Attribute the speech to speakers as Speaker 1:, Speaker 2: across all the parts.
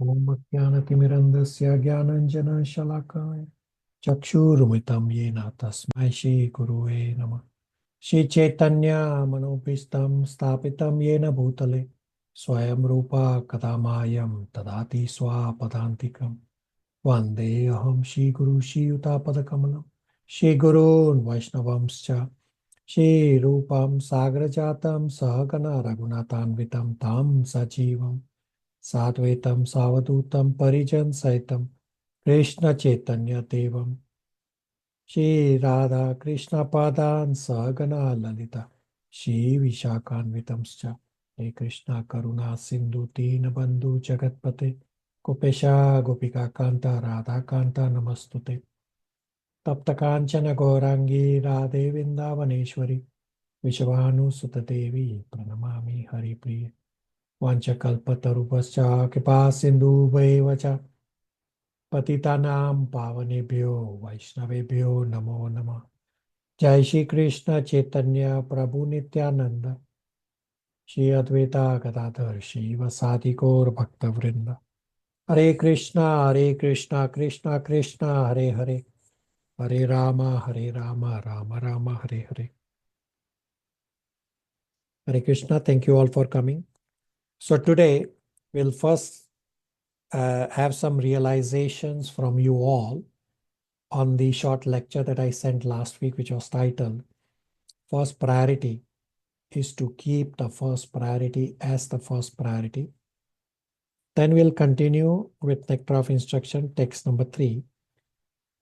Speaker 1: Om Jnanatimirandasya Jnananjana Shalakaya Chakshurumritam Yena Tasmai Shri Guruve Namah. Shri Chaitanya Manopistam Stapitam Yena Bhutale Swayam Rupa Kadamayam Tadati Swapadantikam Vande Aham Shri Guru Shri Yuta Padakamalam Shri Gurun Vaishnavamscha Shri Rupam Sagrajatam Sahagana Raghunatanvitam Tam Sajivam Sadvaitam Savadutam Parijan Saitam Krishna Chaitanya Devam Shri Radha Krishna Padan Sagana Lalita Shri Vishakhanvitamscha He Krishna Karuna Sindhu Deen Bandhu Jagatpate Gopesha Gopika Kanta Radha Kanta Namastute Tapta Kanchana Gaurangi Radhe Vrindavaneshwari Vishvanu Sutta Devi Pranamami Hari Priya Vanchakalpatarubhascha Kripa Sindhu Vacha Patitanam Pavanebhyo Vaishnavebhyo Namo Namah. Jai Shri Krishna Chaitanya Prabhu Nityananda Shri Advaita Gadadhar Shri Vasadi Gaur Bhakta Vrinda Hare Krishna Krishna Krishna Hare Hare Hare Rama Rama Rama Hare Hare. Hare Krishna, thank you all for coming. So today we'll first have some realizations from you all on the short lecture that I sent last week, which was titled First Priority is to keep the first priority as the first priority. Then we'll continue with Nectar of Instruction, text number 3.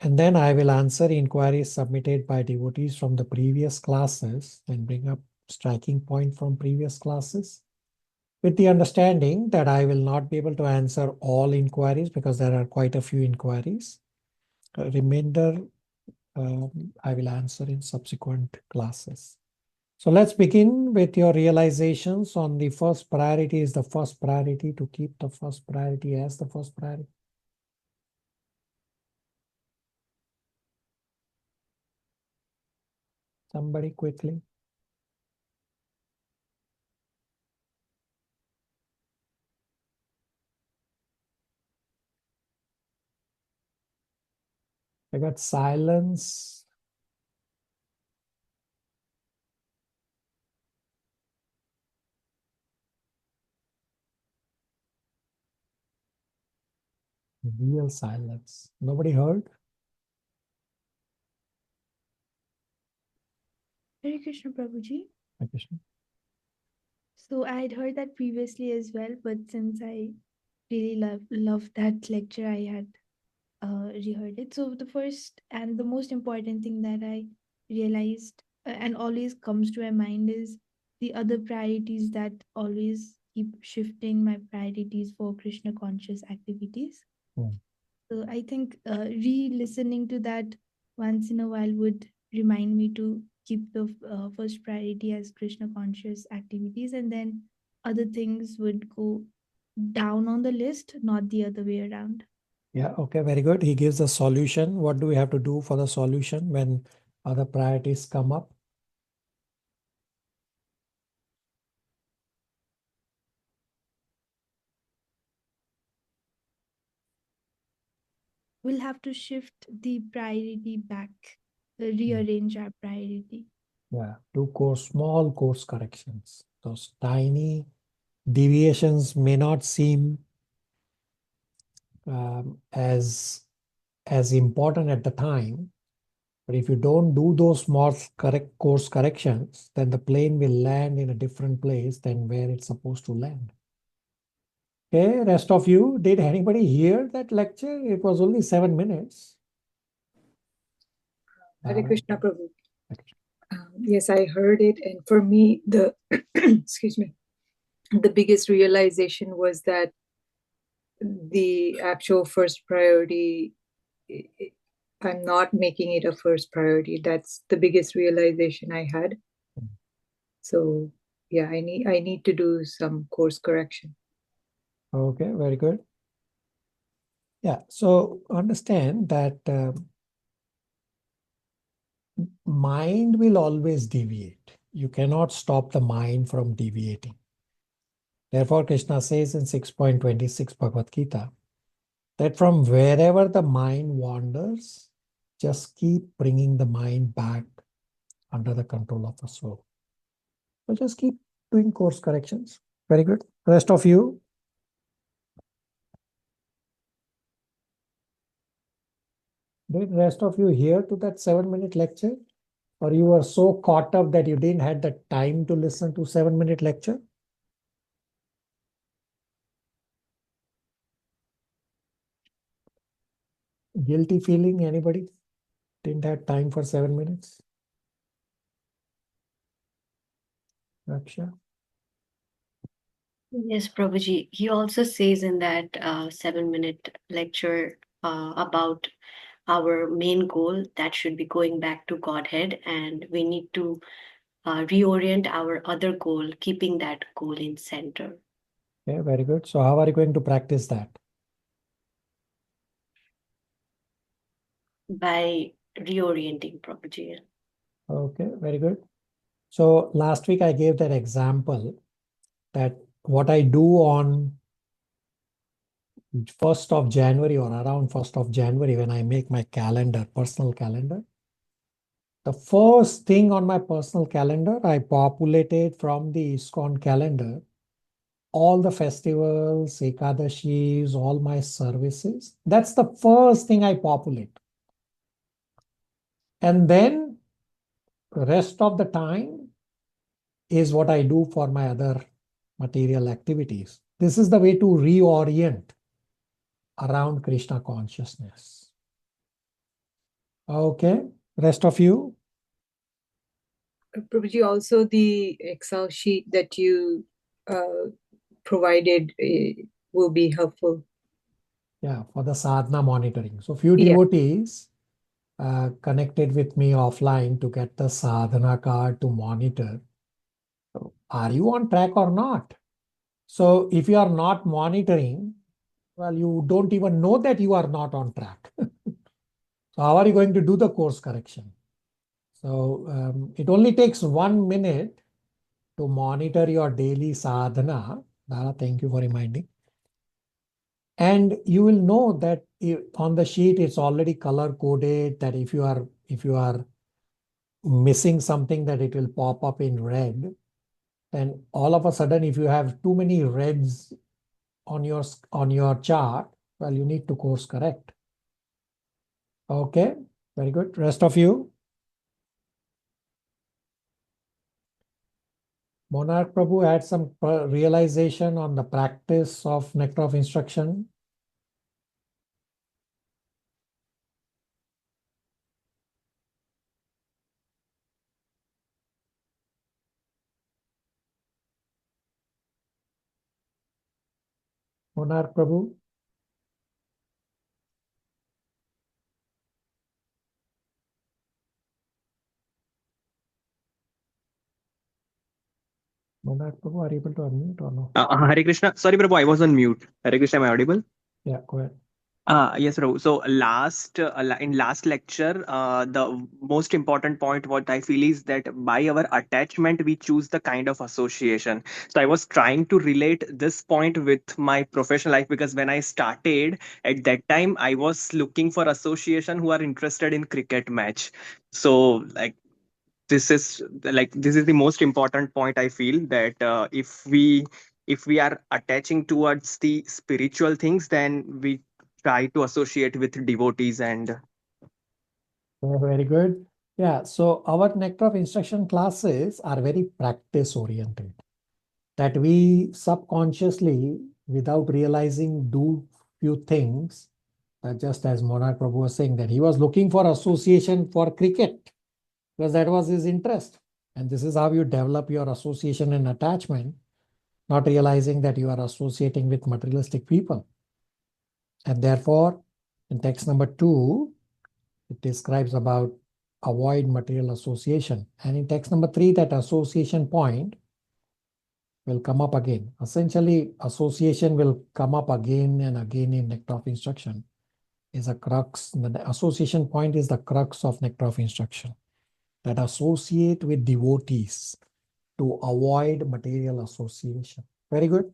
Speaker 1: And then I will answer inquiries submitted by devotees from the previous classes and bring up striking point from previous classes, with the understanding that I will not be able to answer all inquiries because there are quite a few inquiries. Remainder I will answer in subsequent classes. So let's begin with your realizations on the first priority is the first priority, to keep the first priority as the first priority. Somebody quickly. I got silence. Real silence. Nobody heard?
Speaker 2: Hare Krishna Prabhuji.
Speaker 1: Hare Krishna.
Speaker 2: So I had heard that previously as well, but since I really loved that lecture, I had reheard it. So the first and the most important thing that I realized and always comes to my mind is the other priorities that always keep shifting my priorities for Krishna conscious activities.
Speaker 1: Hmm.
Speaker 2: So I think re-listening to that once in a while would remind me to keep the first priority as Krishna conscious activities, and then other things would go down on the list, not the other way around.
Speaker 1: Yeah, okay, very good. He gives a solution. What do we have to do for the solution when other priorities come up?
Speaker 2: We'll have to shift the priority back, rearrange our priority.
Speaker 1: Yeah, do small course corrections. Those tiny deviations may not seem as important at the time, but if you don't do those small course corrections, then the plane will land in a different place than where it's supposed to land. Okay, rest of you, did anybody hear that lecture? It was only 7 minutes.
Speaker 3: Hare Krishna Prabhu. Yes, I heard it, and for me, the excuse me, the biggest realization was that the actual first priority, I'm not making it a first priority. That's the biggest realization I had. So yeah, I need to do some course correction.
Speaker 1: Okay, very good. Yeah, so understand that mind will always deviate. You cannot stop the mind from deviating. Therefore, Krishna says in 6.26 Bhagavad Gita that from wherever the mind wanders, just keep bringing the mind back under the control of the soul. So just keep doing course corrections. Very good. Rest of you. Did rest of you hear to that 7-minute lecture? Or you were so caught up that you didn't have the time to listen to 7-minute lecture? Guilty feeling, anybody? Didn't have time for 7 minutes? Raksha?
Speaker 4: Yes, Prabhuji. He also says in that 7-minute lecture about our main goal that should be going back to Godhead, and we need to reorient our other goal, keeping that goal in center.
Speaker 1: Okay, very good. So how are you going to practice that?
Speaker 4: By reorienting, Prabhuji.
Speaker 1: Okay, very good. So last week I gave that example that what I do on 1st of January or around 1st of January when I make my calendar, personal calendar, the first thing on my personal calendar, I populated from the ISKCON calendar all the festivals, Ekadashis, all my services. That's the first thing I populate. And then the rest of the time is what I do for my other material activities. This is the way to reorient around Krishna consciousness. Okay, rest of you?
Speaker 3: Prabhuji, also the Excel sheet that you provided will be helpful.
Speaker 1: Yeah, for the sadhana monitoring. So few
Speaker 3: Yeah.
Speaker 1: devotees connected with me offline to get the sadhana card to monitor. So are you on track or not? So if you are not monitoring, well, you don't even know that you are not on track. So how are you going to do the course correction? So it only takes 1 minute to monitor your daily sadhana. Dara, thank you for reminding. And you will know that on the sheet it's already color coded, that if you are missing something, that it will pop up in red. And all of a sudden, if you have too many reds on your chart, well, you need to course correct. Okay, very good. Rest of you? Monarch Prabhu had some realization on the practice of nectar of instruction. Monarch Prabhu? Monarch Prabhu, are you able to unmute or no?
Speaker 5: Hare Krishna. Sorry, Prabhu, I was on mute. Hare Krishna, am I audible?
Speaker 1: Yeah, go ahead.
Speaker 5: Yes, Prabhu. So in last lecture, the most important point what I feel is that by our attachment we choose the kind of association. So I was trying to relate this point with my professional life, because when I started at that time I was looking for association who are interested in cricket match. So this is the most important point I feel, that if we are attaching towards the spiritual things, then we try to associate with devotees. And
Speaker 1: Very good. Yeah, so our nectar of instruction classes are very practice oriented, that we subconsciously, without realizing, do few things. Just as Monarch Prabhu was saying, that he was looking for association for cricket because that was his interest. And this is how you develop your association and attachment, not realizing that you are associating with materialistic people. And therefore, in text number 2, it describes about avoid material association. And in text number 3, that association point will come up again. Essentially, association will come up again and again in nectar of instruction. Is a crux. The association point is the crux of nectar of instruction, that associate with devotees to avoid material association. Very good.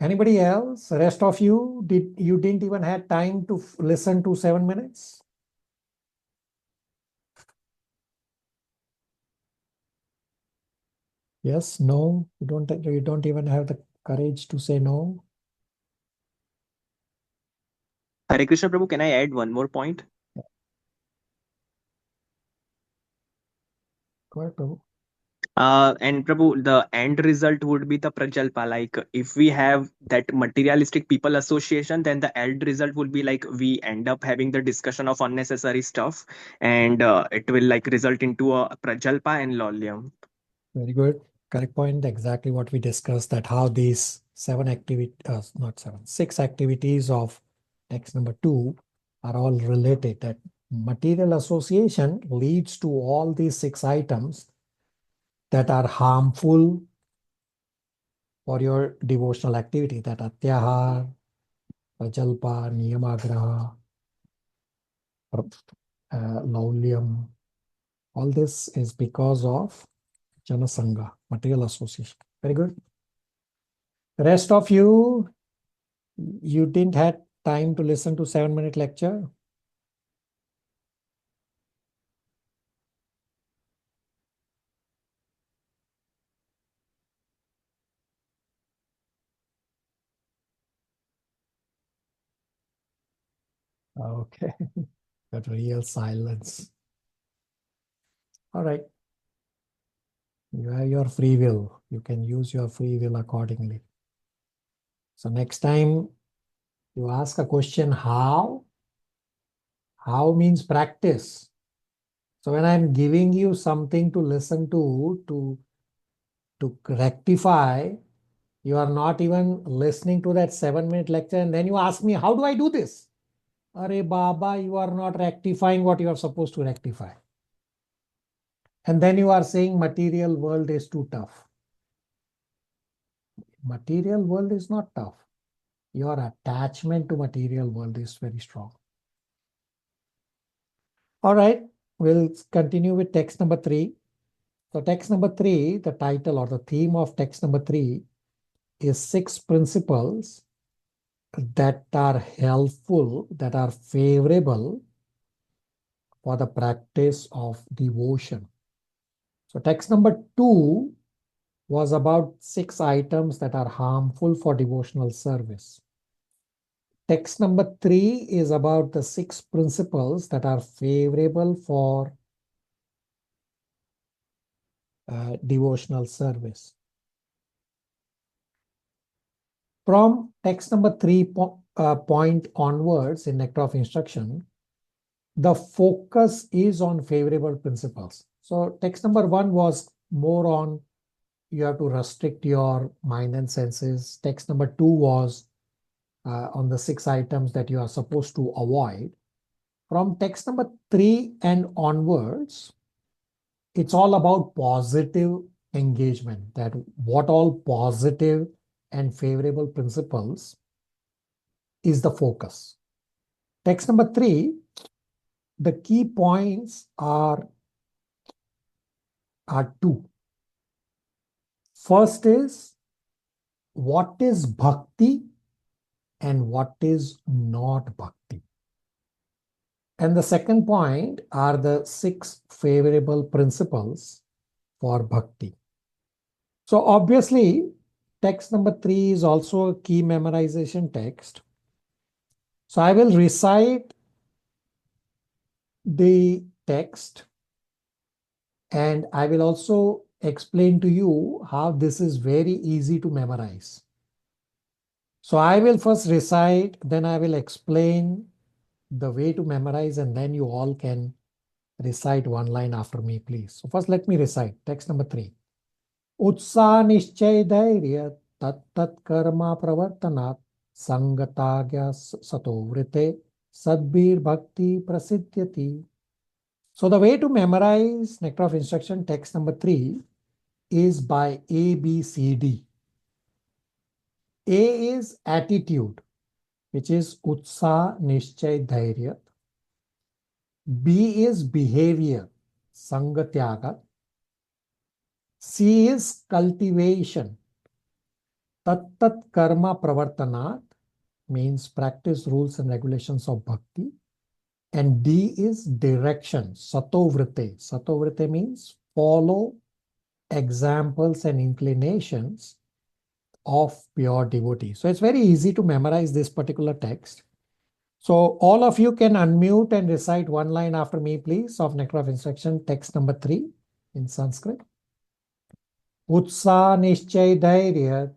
Speaker 1: Anybody else? Rest of you, didn't even have time to listen to 7 minutes? Yes, no, you don't even have the courage to say no.
Speaker 5: Hare Krishna Prabhu, can I add one more point?
Speaker 1: Go ahead, Prabhu.
Speaker 5: And Prabhu, the end result would be the prajalpa. Like if we have that materialistic people association, then the end result would be like we end up having the discussion of unnecessary stuff, and it will like result into a prajalpa and lolyam.
Speaker 1: Very good. Correct point. Exactly what we discussed, that how these six activities of text number 2 are all related. That material association leads to all these 6 items that are harmful for your devotional activity, that atyahar, prajalpa, niyamagraha, laulyam. All this is because of janasanga, material association. Very good. The rest of you didn't have time to listen to 7-minute lecture. Okay, that real silence. All right. You have your free will. You can use your free will accordingly. So next time you ask a question, how? How means practice. So when I'm giving you something to listen to rectify, you are not even listening to that 7-minute lecture, and then you ask me, how do I do this? Arey Baba, you are not rectifying what you are supposed to rectify. And then you are saying material world is too tough. Material world is not tough. Your attachment to material world is very strong. All right, we'll continue with text number 3. So text number 3, the title or the theme of text number 3 is 6 principles that are helpful, that are favorable for the practice of devotion. So text number 2 was about 6 items that are harmful for devotional service. Text number 3 is about the 6 principles that are favorable for devotional service. From text number 3 point onwards in Nectar of Instruction, the focus is on favorable principles. So text number 1 was more on you have to restrict your mind and senses. Text number 2 was on the 6 items that you are supposed to avoid. From text number 3 and onwards, it's all about positive engagement, that what all positive and favorable principles is the focus. Text number 3, the key points are 2. First is, what is bhakti and what is not bhakti? And the second point are the 6 favorable principles for bhakti. So obviously, text number 3 is also a key memorization text. So I will recite the text and I will also explain to you how this is very easy to memorize. So I will first recite, then I will explain the way to memorize, and then you all can recite one line after me, please. So first let me recite text number 3. Utsa nishchay dhairya tat tat karma pravartanat sangatagya sato vrite sadbir bhakti prasidhyati. So the way to memorize Nectar of Instruction text number 3 is by A, B, C, D. A is attitude, which is Utsa Nishchay Dhairya. B is behavior, Sangatyaga. C is cultivation, Tat karma pravartanat means practice rules and regulations of bhakti. And D is direction, satovrite. Satovrite means follow examples and inclinations of pure devotee. So it's very easy to memorize this particular text. So all of you can unmute and recite one line after me, please, of Nectar of Instruction, text number 3 in Sanskrit. Utsa nischay dhairyat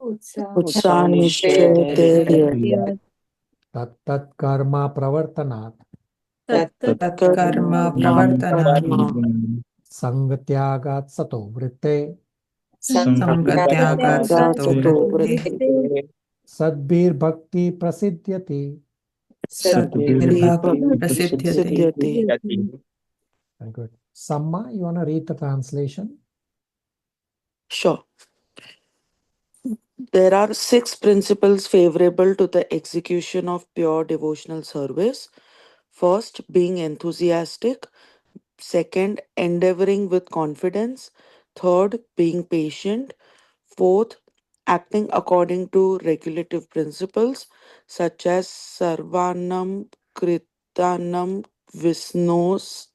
Speaker 3: Utsaha
Speaker 6: Utsanishchaya
Speaker 1: tat tat karma pravartanat
Speaker 3: tat
Speaker 6: Tatkarma Pravartanat
Speaker 1: sangatyagat sato vritte
Speaker 6: Sangatyagat Sato Vritti
Speaker 1: sadbir bhakti prasidhyati.
Speaker 6: Sadbhakti Prasiddhyate.
Speaker 1: Very good. Samma, you want to read the translation?
Speaker 7: Sure. There are 6 principles favorable to the execution of pure devotional service. First, being enthusiastic. Second, endeavoring with confidence. Third, being patient. Fourth, acting according to regulative principles such as Sarvanam Kritanam Visnos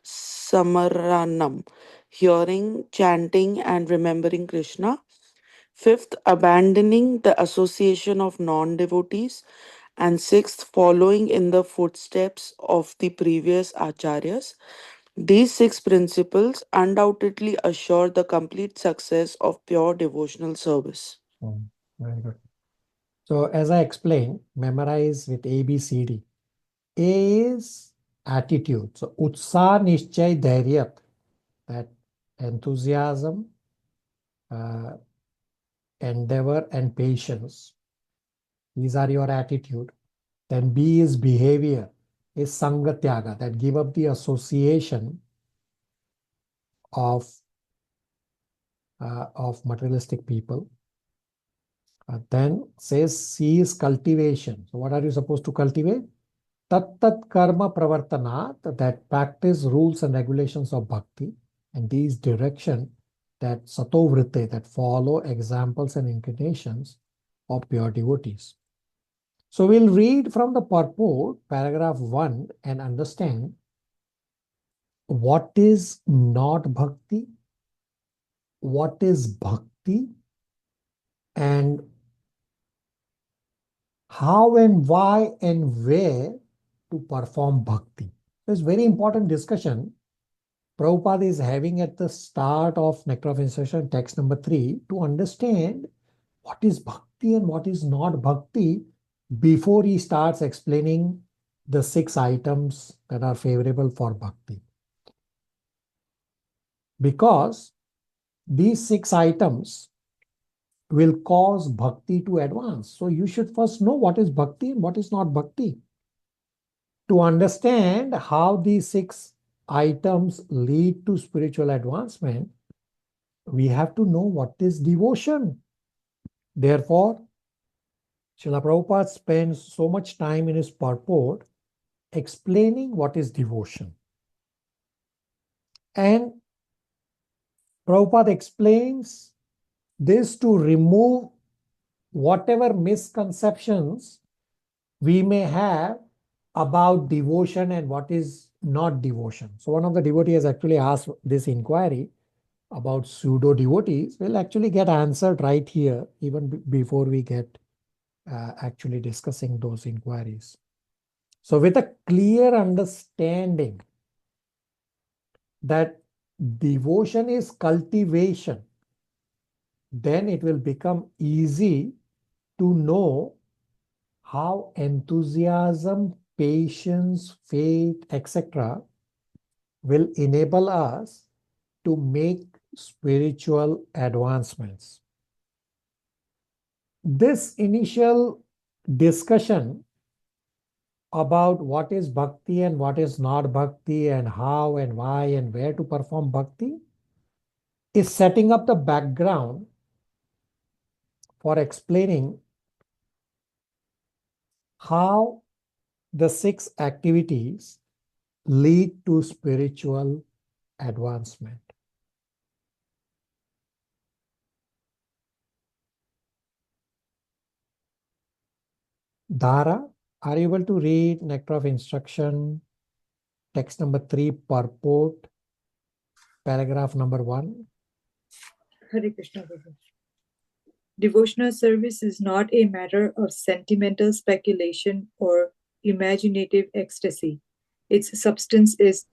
Speaker 7: Samaranam, hearing, chanting, and remembering Krishna. Fifth, abandoning the association of non devotees. And sixth, following in the footsteps of the previous acharyas. These 6 principles undoubtedly assure the complete success of pure devotional service.
Speaker 1: Very good. So as I explained, memorize with A, B, C, D. A is attitude. So utsa nischay dhairyat, that enthusiasm, endeavor, and patience. These are your attitude. Then B is behavior, is sangatyaga, that give up the association of materialistic people. Then says C is cultivation. So what are you supposed to cultivate? Tat karma pravartanat, that practice rules and regulations of bhakti. And these direction, that satovrite, that follow examples and inclinations of pure devotees. So we'll read from the purport, paragraph 1, and understand what is not bhakti, what is bhakti, and how and why and where to perform bhakti. So it's very important discussion Prabhupada is having at the start of Nectar of Instruction, text number 3, to understand what is bhakti and what is not bhakti before he starts explaining the 6 items that are favorable for bhakti. Because these 6 items will cause bhakti to advance. So you should first know what is bhakti and what is not bhakti. To understand how these 6 items lead to spiritual advancement, we have to know what is devotion. Therefore, Srila Prabhupada spends so much time in his purport explaining what is devotion. And Prabhupada explains this to remove whatever misconceptions we may have about devotion and what is not devotion. So one of the devotees actually asked this inquiry about pseudo devotees. Will actually get answered right here, even before we get actually discussing those inquiries. So with a clear understanding that devotion is cultivation, then it will become easy to know how enthusiasm, patience, faith, etc. will enable us to make spiritual advancements. This initial discussion about what is bhakti and what is not bhakti and how and why and where to perform bhakti is setting up the background for explaining how the 6 activities lead to spiritual advancement. Dara, are you able to read Nectar of Instruction, text number 3, purport, paragraph number 1?
Speaker 3: Hare Krishna Prabhu. Devotional service is not a matter of sentimental speculation or imaginative ecstasy. Its substance is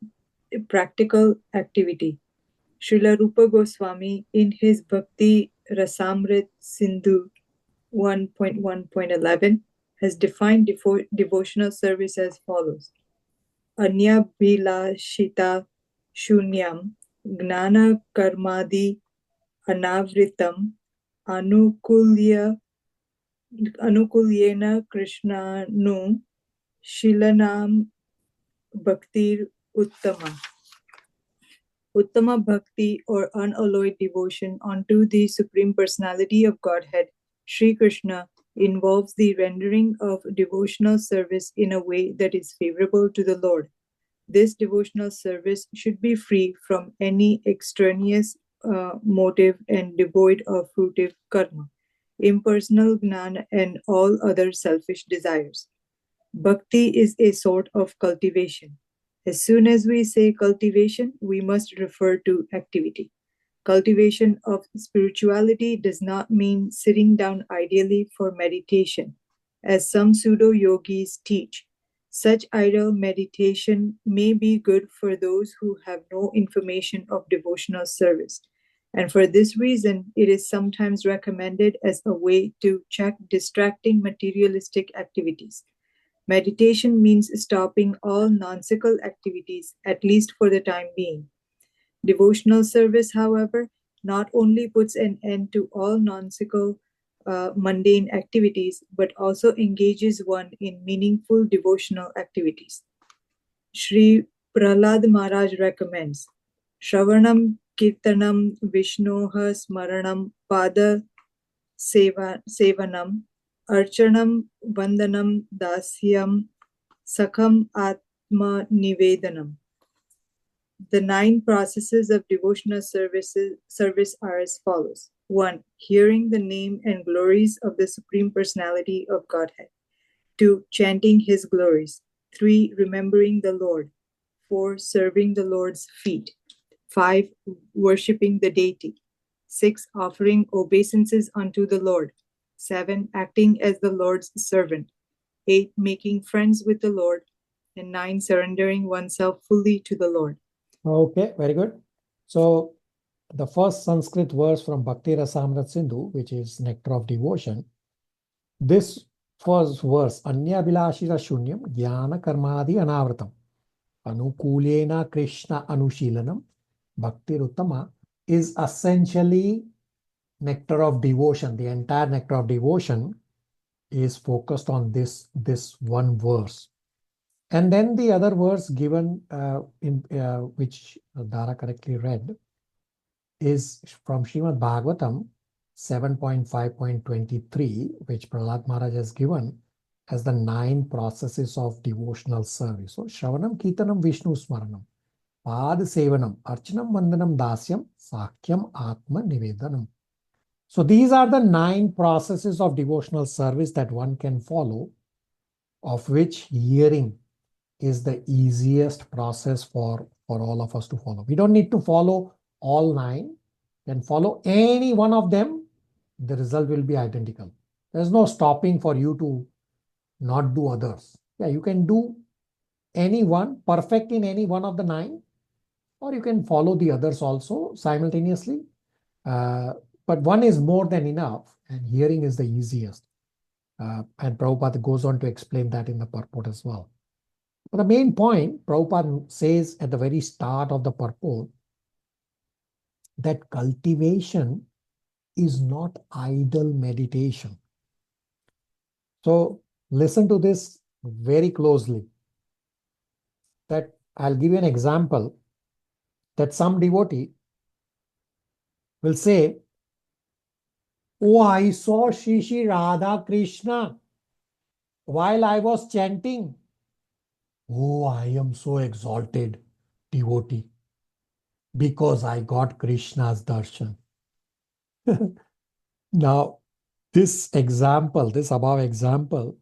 Speaker 3: a practical activity. Srila Rupa Goswami, in his Bhakti Rasamrit Sindhu 1.1.11, has defined devotional service as follows. Anya Bilashita Shunyam Gnana Karmadi Anavritam Anukulyena Krishnanu Shilanam Bhaktir Uttama. Uttama Bhakti, or unalloyed devotion unto the Supreme Personality of Godhead, Sri Krishna, involves the rendering of devotional service in a way that is favorable to the Lord. This devotional service should be free from any extraneous motive and devoid of fruitive karma, impersonal gnana, and all other selfish desires. Bhakti is a sort of cultivation. As soon as we say cultivation, we must refer to activity. Cultivation of spirituality does not mean sitting down idly for meditation, as some pseudo-yogis teach. Such idle meditation may be good for those who have no information of devotional service, and for this reason, it is sometimes recommended as a way to check distracting materialistic activities. Meditation means stopping all nonsensical activities, at least for the time being. Devotional service, however, not only puts an end to all nonsensical mundane activities, but also engages one in meaningful devotional activities. Sri Prahlad Maharaj recommends Shravanam Kirtanam Vishnoha Smaranam Pada Sevanam Archanam Vandanam Dasyam Sakham Atma Nivedanam. The 9 processes of devotional service are as follows. 1. Hearing the name and glories of the Supreme Personality of Godhead. 2. Chanting His glories. 3. Remembering the Lord. 4. Serving the Lord's feet. 5. Worshipping the deity. 6. Offering obeisances unto the Lord. 7. Acting as the Lord's servant. 8. Making friends with the Lord. And 9. Surrendering oneself fully to the Lord.
Speaker 1: Okay, very good. So the first Sanskrit verse from Bhakti Rasamrit Sindhu, which is Nectar of Devotion, this first verse, Anya Bilashita Shunyam Jnana Karmadi Anavratam Anukulena Krishna Anushilanam Bhakti Uttama, is essentially Nectar of Devotion. The entire Nectar of Devotion is focused on this one verse. And then the other verse given, which Dara correctly read, is from Srimad Bhagavatam 7.5.23, which Prahlad Maharaj has given as the 9 processes of devotional service. So, Shravanam, Kirtanam, Vishnu Smaranam, Pad Sevanam, Archanam, Vandanam, Dasyam, Sakyam, Atma Nivedanam. So, these are the 9 processes of devotional service that one can follow, of which hearing is the easiest process for all of us to follow. We don't need to follow all 9. Then follow any one of them, the result will be identical. There's no stopping for you to not do others. Yeah, you can do any one, perfect in any one of the 9, or you can follow the others also simultaneously. But one is more than enough, and hearing is the easiest. And Prabhupada goes on to explain that in the purport as well. But the main point, Prabhupada says at the very start of the purport, that cultivation is not idle meditation. So listen to this very closely. That I'll give you an example that some devotee will say, "Oh, I saw Shri Radha Krishna while I was chanting. Oh, I am so exalted devotee because I got Krishna's darshan." Now, this above example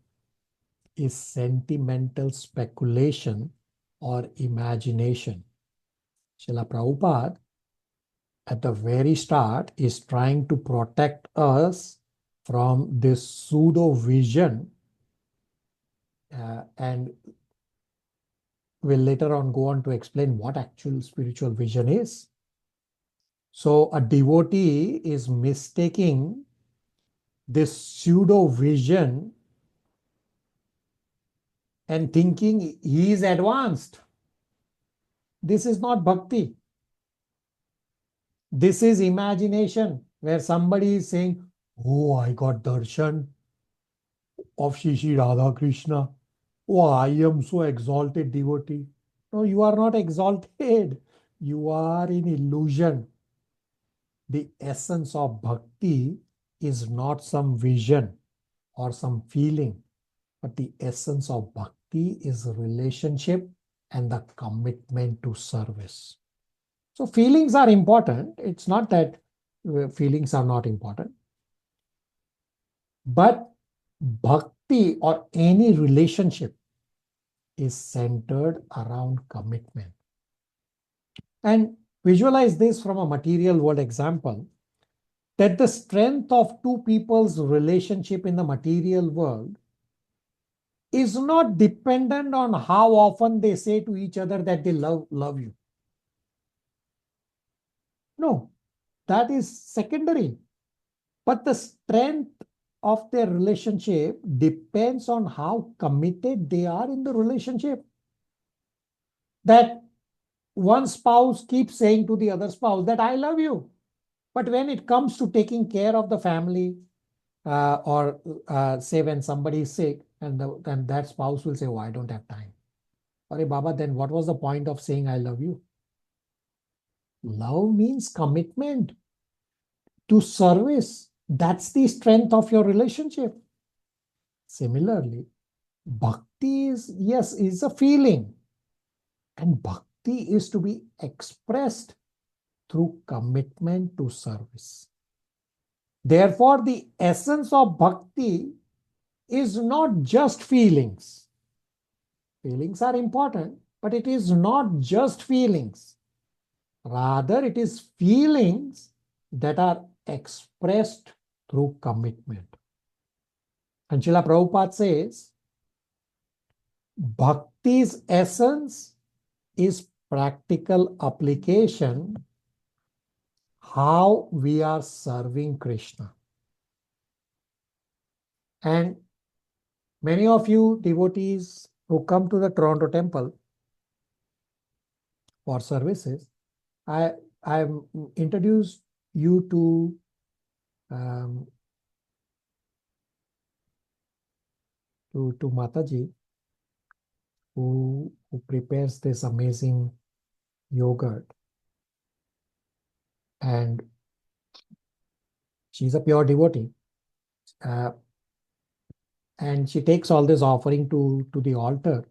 Speaker 1: is sentimental speculation or imagination. Srila Prabhupada, at the very start, is trying to protect us from this pseudo vision, and will later on go on to explain what actual spiritual vision is. So a devotee is mistaking this pseudo vision and thinking he is advanced. This is not bhakti. This is imagination, where somebody is saying, oh, I got darshan of Shri Radha Krishna. Oh, I am so exalted devotee. No, you are not exalted. You are in illusion. The essence of bhakti is not some vision or some feeling, but the essence of bhakti is a relationship and the commitment to service. So feelings are important. It's not that feelings are not important. But bhakti or any relationship is centered around commitment. And visualize this from a material world example, that the strength of two people's relationship in the material world is not dependent on how often they say to each other that they love you. No, that is secondary. But the strength of their relationship depends on how committed they are in the relationship. That one spouse keeps saying to the other spouse that I love you. But when it comes to taking care of the family, or say when somebody is sick, and then that spouse will say, oh, I don't have time. Arey Baba, then what was the point of saying I love you? Love means commitment to service. That's the strength of your relationship. Similarly, bhakti is a feeling. And bhakti is to be expressed through commitment to service. Therefore, the essence of bhakti is not just feelings. Feelings are important, but it is not just feelings. Rather, it is feelings that are expressed through commitment. And Srila Prabhupada says, bhakti's essence is practical application, how we are serving Krishna. And many of you devotees who come to the Toronto temple for services, I've introduced you to Mataji, who prepares this amazing yogurt. And she's a pure devotee. And she takes all this offering to the altar,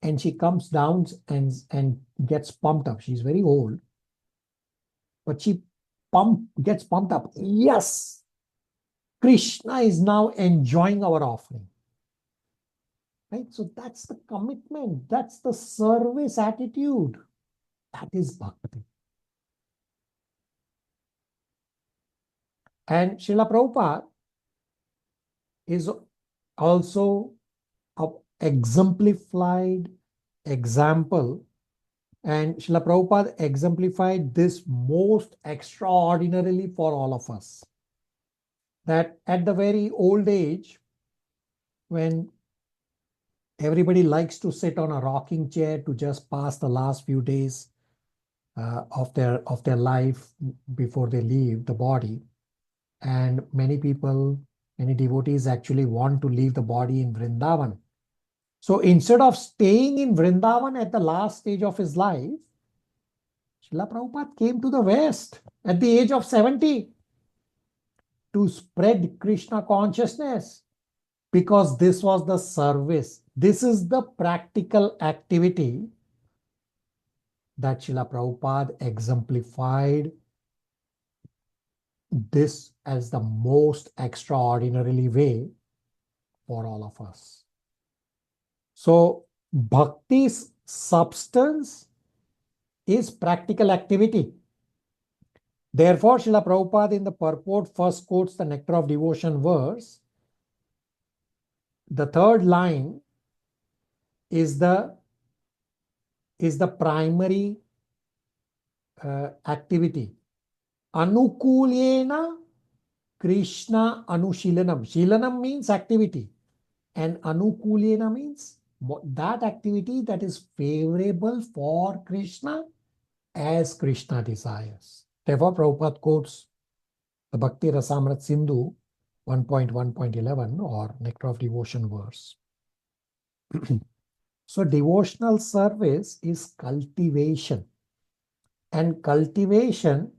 Speaker 1: and she comes down and gets pumped up. She's very old, but she gets pumped up. Yes, Krishna is now enjoying our offering. Right? So that's the commitment. That's the service attitude. That is bhakti. And Srila Prabhupada is also an exemplified example. And Srila Prabhupada exemplified this most extraordinarily for all of us. That at the very old age, when everybody likes to sit on a rocking chair to just pass the last few days of their life before they leave the body, and many devotees actually want to leave the body in Vrindavan. So instead of staying in Vrindavan at the last stage of his life, Srila Prabhupada came to the West at the age of 70 to spread Krishna consciousness, because this was the service. This is the practical activity that Srila Prabhupada exemplified this as the most extraordinarily way for all of us. So bhakti's substance is practical activity. Therefore, Srila Prabhupada in the purport first quotes the Nectar of Devotion verse. The third line is the primary activity. Anukulyena Krishna Anushilanam. Shilanam means activity, and Anukulyena means that activity that is favorable for Krishna as Krishna desires. Therefore, Prabhupada quotes the Bhakti Rasamrit Sindhu 1.1.11 or Nectar of Devotion verse. So devotional service is cultivation, and cultivation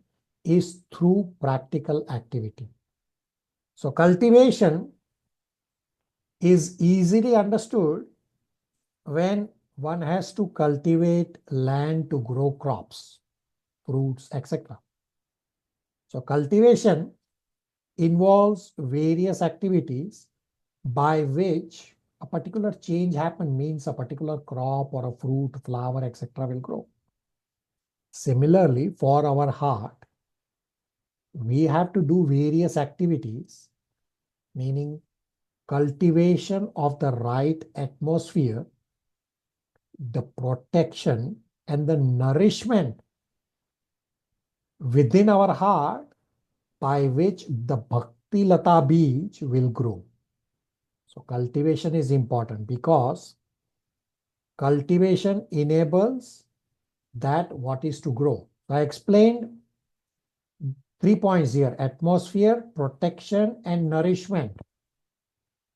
Speaker 1: is through practical activity. So cultivation is easily understood when one has to cultivate land to grow crops, fruits, etc. So cultivation involves various activities by which a particular change happen, means a particular crop or a fruit, flower, etc. will grow. Similarly, for our heart, we have to do various activities, meaning cultivation of the right atmosphere, the protection and the nourishment within our heart by which the Bhakti Lata Beej will grow. So cultivation is important because cultivation enables that what is to grow. So I explained 3 points here: atmosphere, protection, and nourishment.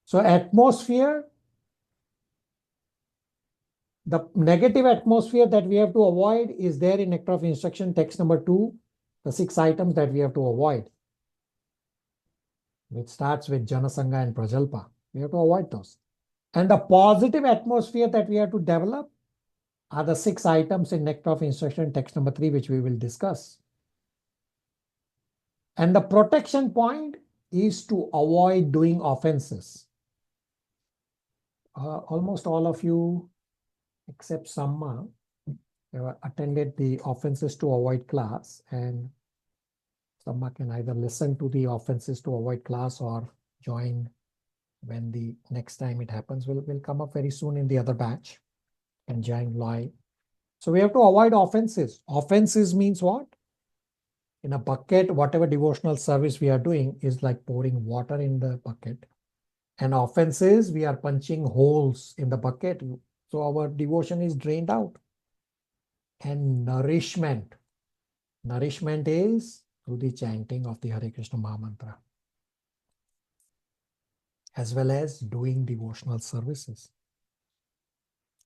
Speaker 1: So atmosphere, the negative atmosphere that we have to avoid is there in Nectar of Instruction, text number 2, the 6 items that we have to avoid, which starts with Janasanga and Prajalpa. We have to avoid those. And the positive atmosphere that we have to develop are the 6 items in Nectar of Instruction, text number 3, which we will discuss. And the protection point is to avoid doing offenses. Almost all of you, except Samma, have attended the offenses to avoid class, and Samma can either listen to the offenses to avoid class or join when the next time it happens. Will come up very soon in the other batch and join live. So we have to avoid offenses. Offenses means what? In a bucket, whatever devotional service we are doing is like pouring water in the bucket. And offenses, we are punching holes in the bucket. So our devotion is drained out. And nourishment. Nourishment is through the chanting of the Hare Krishna Maha Mantra, as well as doing devotional services.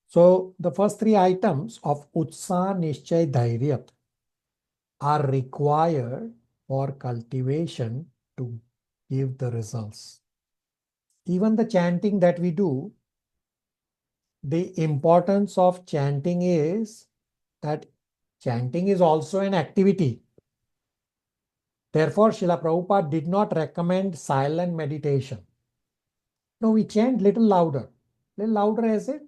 Speaker 1: So the first 3 items of Utsa, Nishchay, Dhairyat are required for cultivation to give the results. Even the chanting that we do, the importance of chanting is that chanting is also an activity. Therefore, Srila Prabhupada did not recommend silent meditation. No, we chant little louder. Little louder as it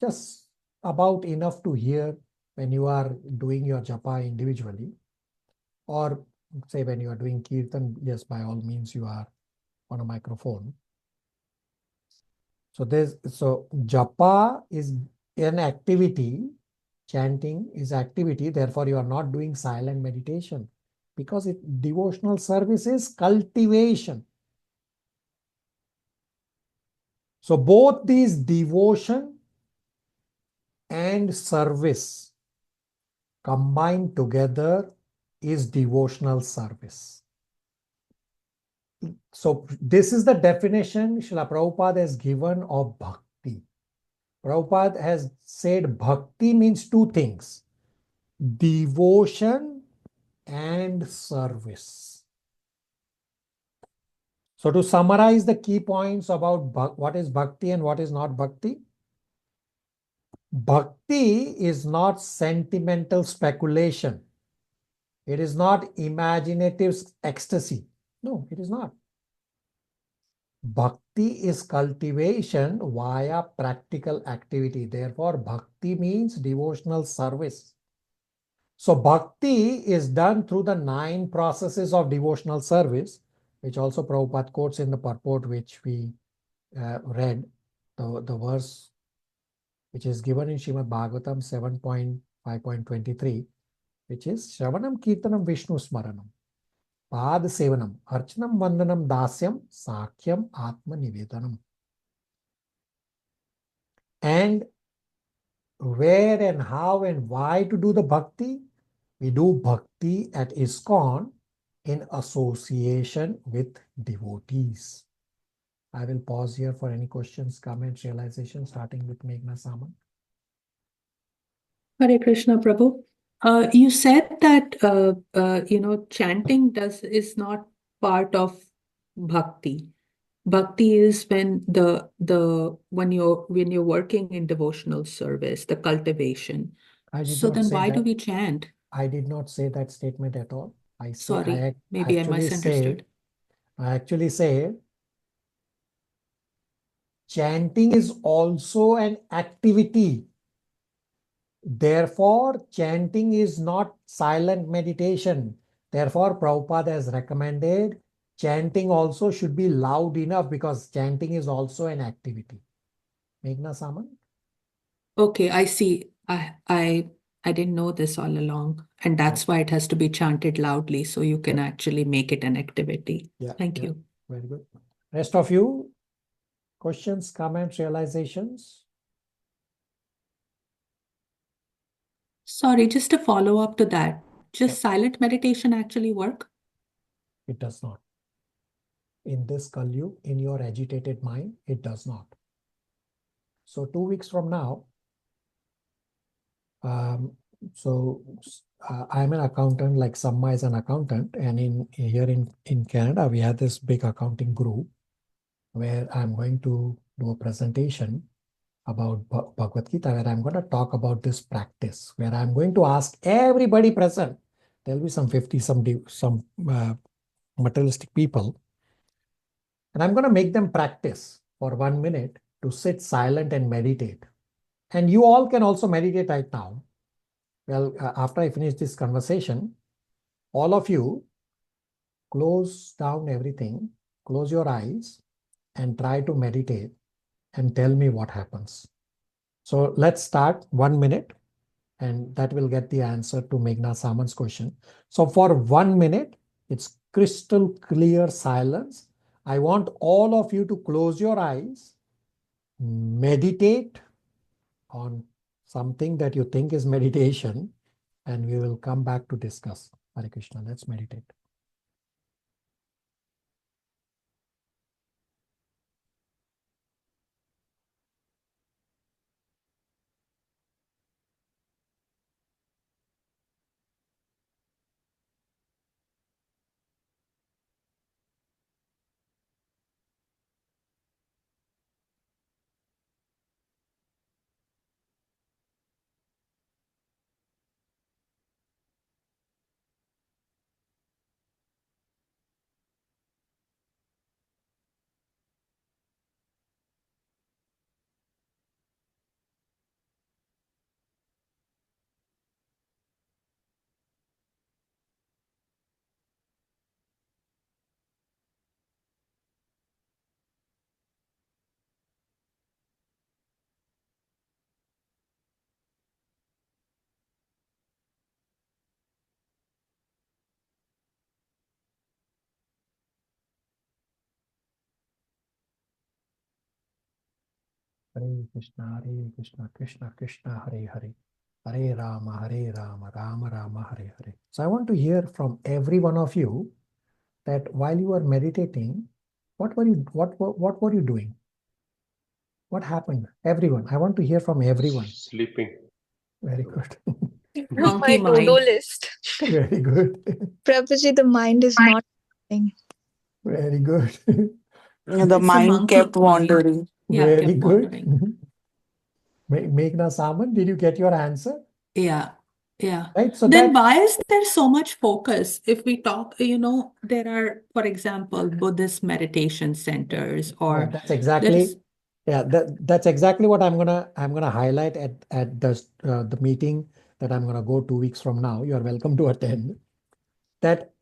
Speaker 1: just about enough to hear when you are doing your japa individually. Or say when you are doing kirtan, yes, by all means you are on a microphone. So japa is an activity, chanting is activity, therefore you are not doing silent meditation because devotional service is cultivation. So both these devotion and service combined together is devotional service. So this is the definition Srila Prabhupada has given of bhakti. Prabhupada has said bhakti means 2 things: devotion and service. So to summarize the key points about what is bhakti and what is not bhakti. Bhakti is not sentimental speculation. It is not imaginative ecstasy. No, it is not. Bhakti is cultivation via practical activity. Therefore, bhakti means devotional service. So bhakti is done through the 9 processes of devotional service, which also Prabhupada quotes in the purport which we read, the verse which is given in Srimad Bhagavatam 7.5.23, which is Shravanam Kirtanam Vishnu Smaranam, Pad Sevanam, Archanam Vandanam Dasyam, Sakyam Atma Nivedanam. And where and how and why to do the bhakti? We do bhakti at ISKCON in association with devotees. I will pause here for any questions, comments, realizations, starting with Meghna Saman.
Speaker 8: Hare Krishna, Prabhu. You said that chanting is not part of bhakti. Bhakti is when when you're working in devotional service, the cultivation. So then why do we chant?
Speaker 1: I did not say that statement at all.
Speaker 8: Sorry, maybe I misunderstood.
Speaker 1: I actually said chanting is also an activity. Therefore, chanting is not silent meditation. Therefore, Prabhupada has recommended chanting also should be loud enough because chanting is also an activity. Meghna Saman?
Speaker 8: Okay, I see. I didn't know this all along, and that's why it has to be chanted loudly so you can actually make it an activity. Thank you.
Speaker 1: Very good. Rest of you, questions, comments, realizations?
Speaker 8: Sorry, just a follow-up to that. Just silent meditation actually work?
Speaker 1: It does not. In this Kali, in your agitated mind, it does not. So 2 weeks from now, I'm an accountant, like Samma is an accountant, and here in Canada, we have this big accounting group where I'm going to do a presentation about Bhagavad Gita, where I'm going to talk about this practice, where I'm going to ask everybody present. There'll be some 50, some materialistic people, and I'm going to make them practice for 1 minute to sit silent and meditate. And you all can also meditate right now. Well, after I finish this conversation, all of you close down everything, close your eyes, and try to meditate and tell me what happens. So let's start 1 minute, and that will get the answer to Meghna Saman's question. So for 1 minute, it's crystal clear silence. I want all of you to close your eyes, meditate on something that you think is meditation, and we will come back to discuss. Hare Krishna, let's meditate. Hare Krishna, Krishna Krishna, Hare Hare. Hare Rama, Rama Rama, Hare Hare. So I want to hear from every one of you that while you were meditating, what were you doing? What happened? Everyone. I want to hear from everyone.
Speaker 9: Sleeping.
Speaker 1: Very good.
Speaker 8: Monkey
Speaker 10: My to-do
Speaker 8: mind.
Speaker 10: list.
Speaker 1: Very good.
Speaker 10: Prabhuji, the mind is not moving.
Speaker 1: Very good.
Speaker 7: The
Speaker 8: It's a
Speaker 7: mind
Speaker 8: monkey
Speaker 7: kept
Speaker 8: mind.
Speaker 7: wandering.
Speaker 8: Yeah,
Speaker 1: Very
Speaker 8: kept
Speaker 1: good.
Speaker 8: wandering.
Speaker 1: Meghna Saman, did you get your answer?
Speaker 8: Yeah. Yeah.
Speaker 1: right? So
Speaker 8: Then
Speaker 1: that,
Speaker 8: why is there so much focus? If we talk, there are, for example, Buddhist meditation centers,
Speaker 1: yeah,
Speaker 8: or
Speaker 1: that's exactly,
Speaker 8: there's,
Speaker 1: yeah, that's exactly what I'm gonna highlight at the meeting that I'm gonna go 2 weeks from now. You are welcome to attend. That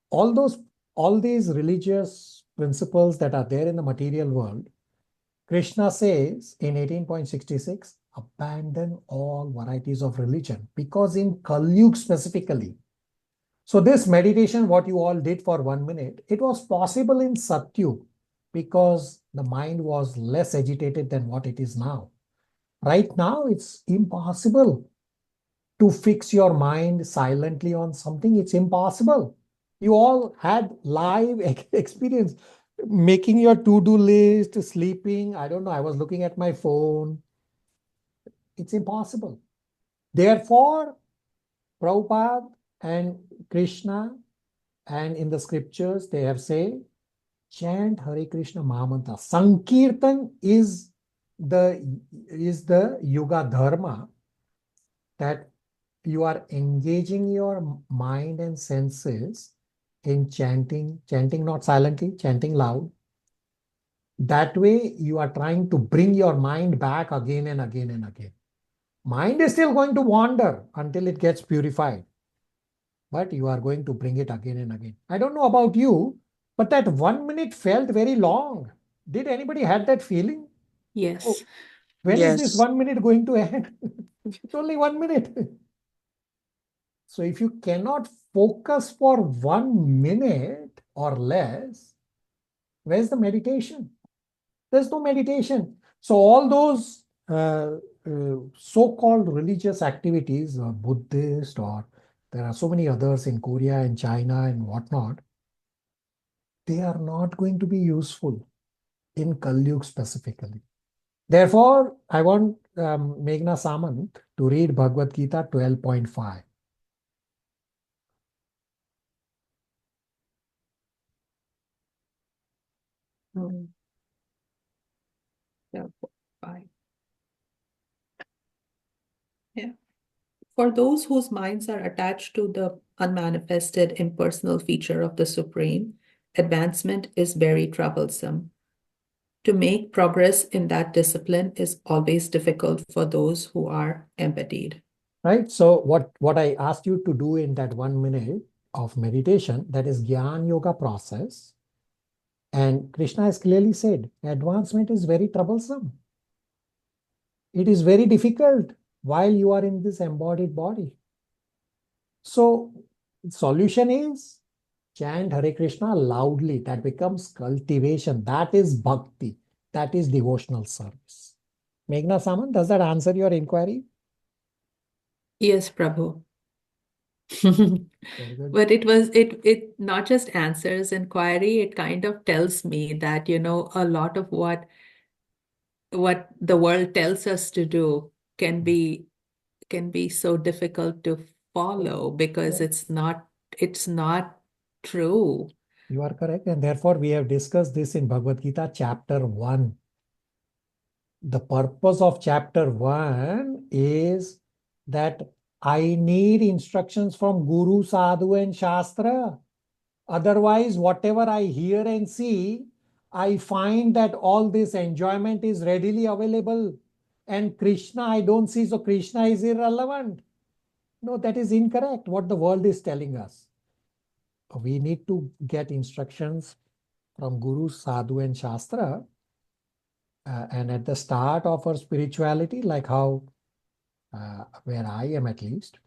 Speaker 1: all these religious principles that are there in the material world, Krishna says in 18.66, abandon all varieties of religion, because in Kali Yuga specifically. So this meditation, what you all did for 1 minute, it was possible in Satyug because the mind was less agitated than what it is now. Right now, it's impossible to fix your mind silently on something. It's impossible. You all had live experience making your to-do list, sleeping. I don't know. I was looking at my phone. It's impossible. Therefore, Prabhupada and Krishna and in the scriptures, they have said, chant Hare Krishna Mahamantra. Sankirtan is the Yuga Dharma, that you are engaging your mind and senses in chanting not silently, chanting loud. That way, you are trying to bring your mind back again and again and again. Mind is still going to wander until it gets purified, but you are going to bring it again and again. I don't know about you, but that 1 minute felt very long. Did anybody had that feeling?
Speaker 8: yes.
Speaker 1: Oh, when is this
Speaker 7: Yes.
Speaker 1: 1 minute going to end? It's only 1 minute. So if you cannot focus for 1 minute or less, where's the meditation? There's no meditation. So all those so-called religious activities, Buddhist, or there are so many others in Korea and China and whatnot, they are not going to be useful in Kali Yuga specifically. Therefore, I want Meghna Samant to read Bhagavad Gita 12.5.
Speaker 8: Yeah, 5. Yeah. For those whose minds are attached to the unmanifested impersonal feature of the Supreme, advancement is very troublesome. To make progress in that discipline is always difficult for those who are embodied.
Speaker 1: Right? So what I asked you to do in that 1 minute of meditation, that is Gyan Yoga process. And Krishna has clearly said, advancement is very troublesome. It is very difficult while you are in this embodied body. So solution is chant Hare Krishna loudly. That becomes cultivation. That is bhakti. That is devotional service. Meghna Saman, does that answer your inquiry?
Speaker 8: Yes, Prabhu.
Speaker 1: Very good.
Speaker 8: But it not just answers inquiry, it kind of tells me that, a lot of what the world tells us to do can be so difficult to follow because it's not true.
Speaker 1: You are correct. And therefore, we have discussed this in Bhagavad Gita, chapter 1. The purpose of chapter 1 is that I need instructions from Guru, Sadhu, and Shastra. Otherwise, whatever I hear and see, I find that all this enjoyment is readily available. And Krishna, I don't see, so Krishna is irrelevant. No, that is incorrect, what the world is telling us. We need to get instructions from Guru, Sadhu, and Shastra. And at the start of our spirituality, like how, where I am at least,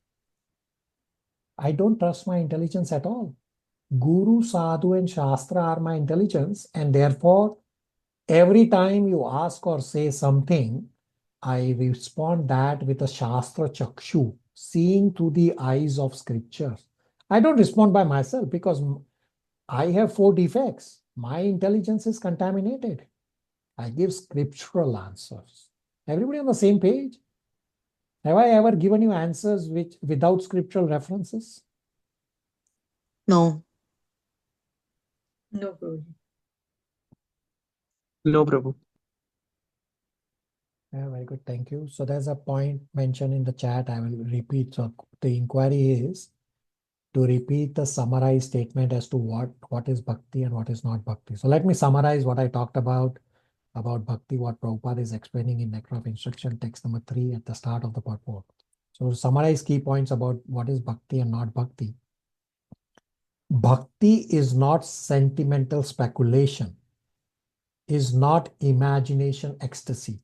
Speaker 1: I don't trust my intelligence at all. Guru, Sadhu, and Shastra are my intelligence, and therefore, every time you ask or say something, I respond that with a Shastra Chakshu, seeing through the eyes of scriptures. I don't respond by myself because I have 4 defects. My intelligence is contaminated. I give scriptural answers. Everybody on the same page? Have I ever given you answers without scriptural references?
Speaker 7: No.
Speaker 3: No, Prabhuji.
Speaker 5: No, Prabhu.
Speaker 1: Yeah, very Very good. Thank you. So there's a point mentioned in the chat. I will repeat. So the inquiry is to repeat the summarized statement as to what is bhakti and what is not bhakti. So let me summarize what I talked about bhakti, what Prabhupada is explaining in Nectar of Instruction, text number 3 at the start of the purport. So to summarize key points about what is bhakti and not bhakti. Bhakti is not sentimental speculation, is not imagination ecstasy.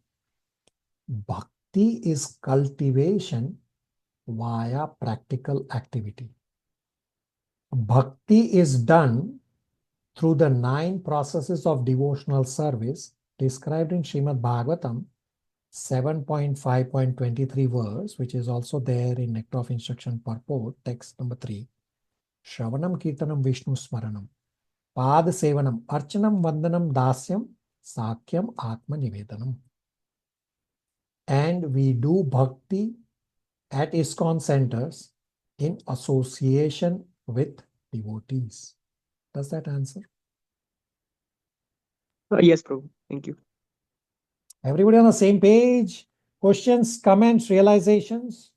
Speaker 1: Bhakti is cultivation via practical activity. Bhakti is done through the 9 processes of devotional service described in Srimad Bhagavatam 7.5.23 verse, which is also there in Nectar of Instruction purport, text number 3. Shravanam Kirtanam Vishnu Smaranam Pad Sevanam Archanam Vandanam Dasyam Sakyam Atma Nivedanam. And we do bhakti at ISKCON centers in association with devotees. Does that answer?
Speaker 5: Yes, Prabhu. Thank you.
Speaker 1: Everybody on the same page? Questions, comments, realizations?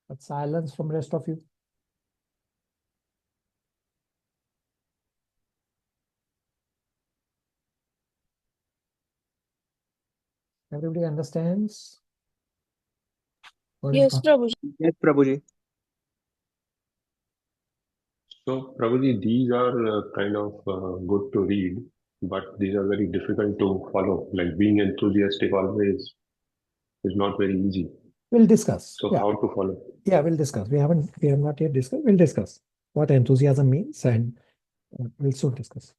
Speaker 1: But silence from rest of you. Everybody understands?
Speaker 10: Yes, Prabhuji.
Speaker 5: Yes, Prabhuji.
Speaker 9: So, Prabhuji, these are kind of good to read, but these are very difficult to follow. Like being enthusiastic always is not very easy.
Speaker 1: We'll discuss.
Speaker 9: So,
Speaker 1: Yeah.
Speaker 9: how to follow?
Speaker 1: Yeah, we'll discuss. We have not yet discussed. We'll discuss what enthusiasm means, and we'll soon discuss.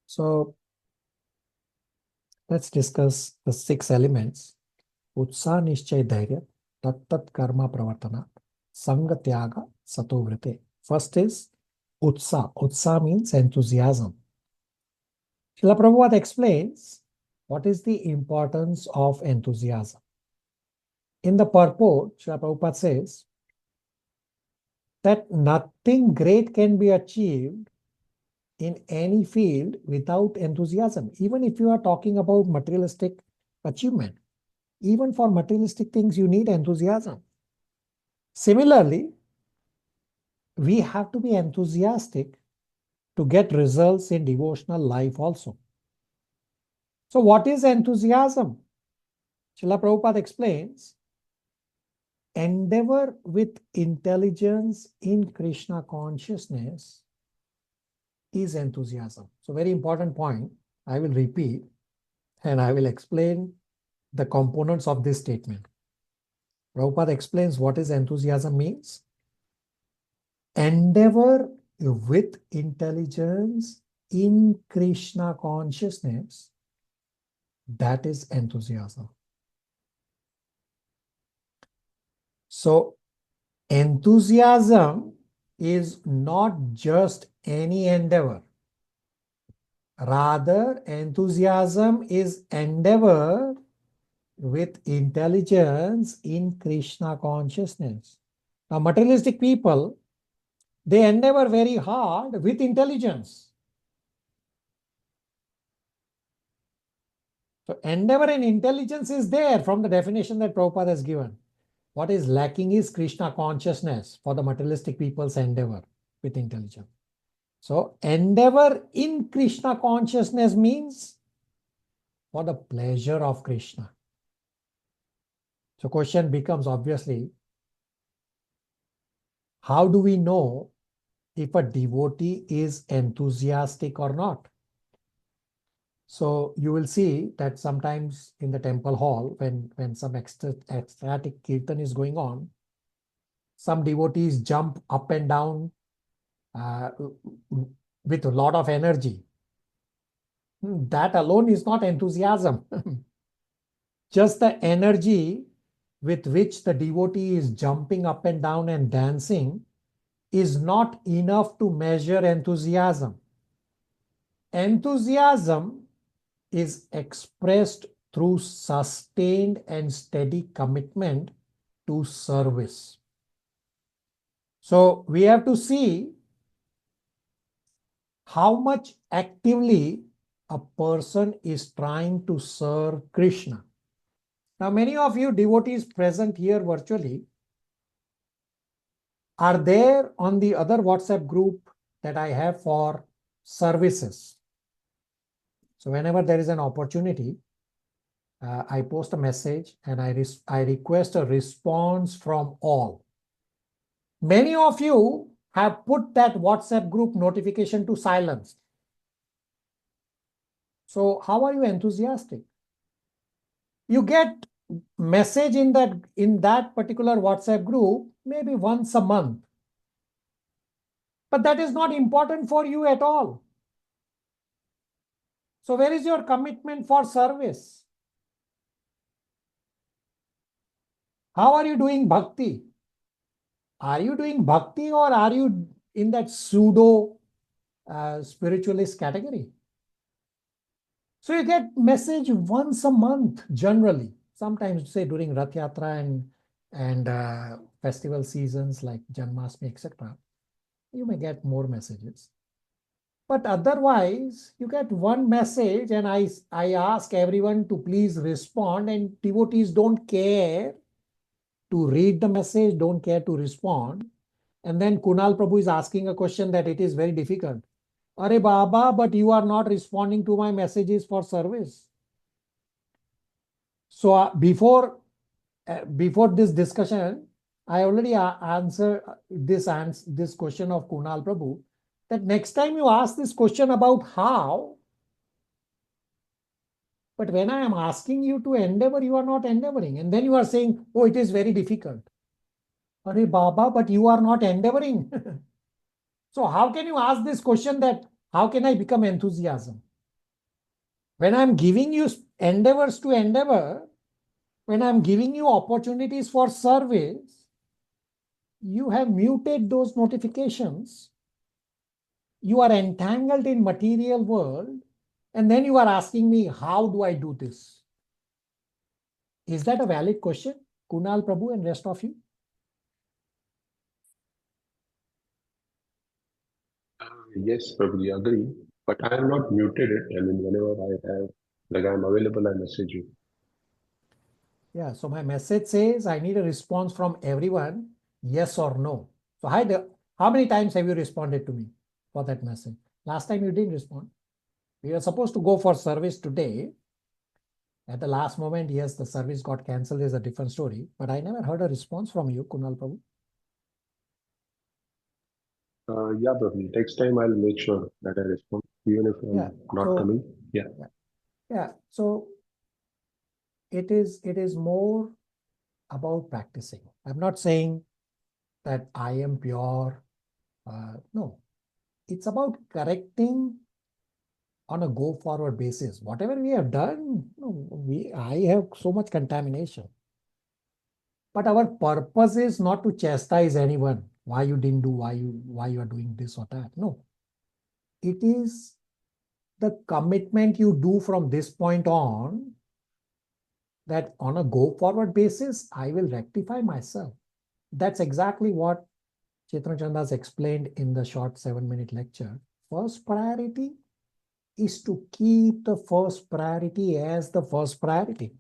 Speaker 1: So let's discuss the 6 elements. Utsa Nishchay Dhairya, Tattat Karma Pravartana, Sanga Tyaga, Sato Vrite. First is Utsa. Utsa means enthusiasm. Srila Prabhupada explains what is the importance of enthusiasm. In the purport, Srila Prabhupada says that nothing great can be achieved in any field without enthusiasm. Even if you are talking about materialistic achievement, even for materialistic things, you need enthusiasm. Similarly, we have to be enthusiastic to get results in devotional life also. So what is enthusiasm? Srila Prabhupada explains, endeavor with intelligence in Krishna consciousness is enthusiasm. So very important point. I will repeat and I will explain the components of this statement. Prabhupada explains what is enthusiasm means. Endeavor with intelligence in Krishna consciousness, that is enthusiasm. So enthusiasm is not just any endeavor. Rather, enthusiasm is endeavor with intelligence in Krishna consciousness. Now, materialistic people, they endeavor very hard with intelligence. So, endeavor and intelligence is there from the definition that Prabhupada has given. What is lacking is Krishna consciousness for the materialistic people's endeavor with intelligence. So, endeavor in Krishna consciousness means for the pleasure of Krishna. So, question becomes obviously, how do we know if a devotee is enthusiastic or not? So you will see that sometimes in the temple hall, when some ecstatic kirtan is going on, some devotees jump up and down with a lot of energy. That alone is not enthusiasm. Just the energy with which the devotee is jumping up and down and dancing is not enough to measure enthusiasm. Enthusiasm is expressed through sustained and steady commitment to service. So we have to see how much actively a person is trying to serve Krishna. Now, many of you devotees present here virtually are there on the other WhatsApp group that I have for services. So whenever there is an opportunity, I post a message and I request a response from all. Many of you have put that WhatsApp group notification to silence. So how are you enthusiastic? You get message in that particular WhatsApp group maybe once a month. But that is not important for you at all. So where is your commitment for service? How are you doing bhakti? Are you doing bhakti or are you in that pseudo spiritualist category? So you get message once a month generally. Sometimes say during Rath Yatra and festival seasons like Janmashtami, etc. You may get more messages. But otherwise, you get one message and I ask everyone to please respond, and devotees don't care to read the message, don't care to respond. And then Kunal Prabhu is asking a question that it is very difficult. Are Baba, but you are not responding to my messages for service. So before this discussion, I already answered this question of Kunal Prabhu, that next time you ask this question about how, but when I am asking you to endeavor, you are not endeavoring. And then you are saying, oh, it is very difficult. Are Baba, but you are not endeavoring. So how can you ask this question that how can I become enthusiasm? When I'm giving you endeavors to endeavor, when I'm giving you opportunities for service, you have muted those notifications. You are entangled in material world, and then you are asking me, how do I do this? Is that a valid question, Kunal Prabhu and rest of you?
Speaker 9: Yes, Prabhuji, agree. But I am not muted it. I mean, whenever I am available, I message you.
Speaker 1: Yeah, so my message says I need a response from everyone, yes or no. So how many times have you responded to me for that message? Last time you didn't respond. We were supposed to go for service today. At the last moment, yes, the service got cancelled is a different story. But I never heard a response from you, Kunal Prabhu.
Speaker 9: Yeah, Prabhuji. Next time I'll make sure that I respond, even if I'm not coming. Yeah.
Speaker 1: Yeah. So it is more about practicing. I'm not saying that I am pure. No, it's about correcting on a go forward basis. Whatever we have done, I have so much contamination. But our purpose is not to chastise anyone. Why you didn't do, why you are doing this or that. No. It is the commitment you do from this point on, that on a go forward basis, I will rectify myself. That's exactly what Chaitanya Chanda has explained in the short 7-minute lecture. First priority is to keep the first priority as the first priority.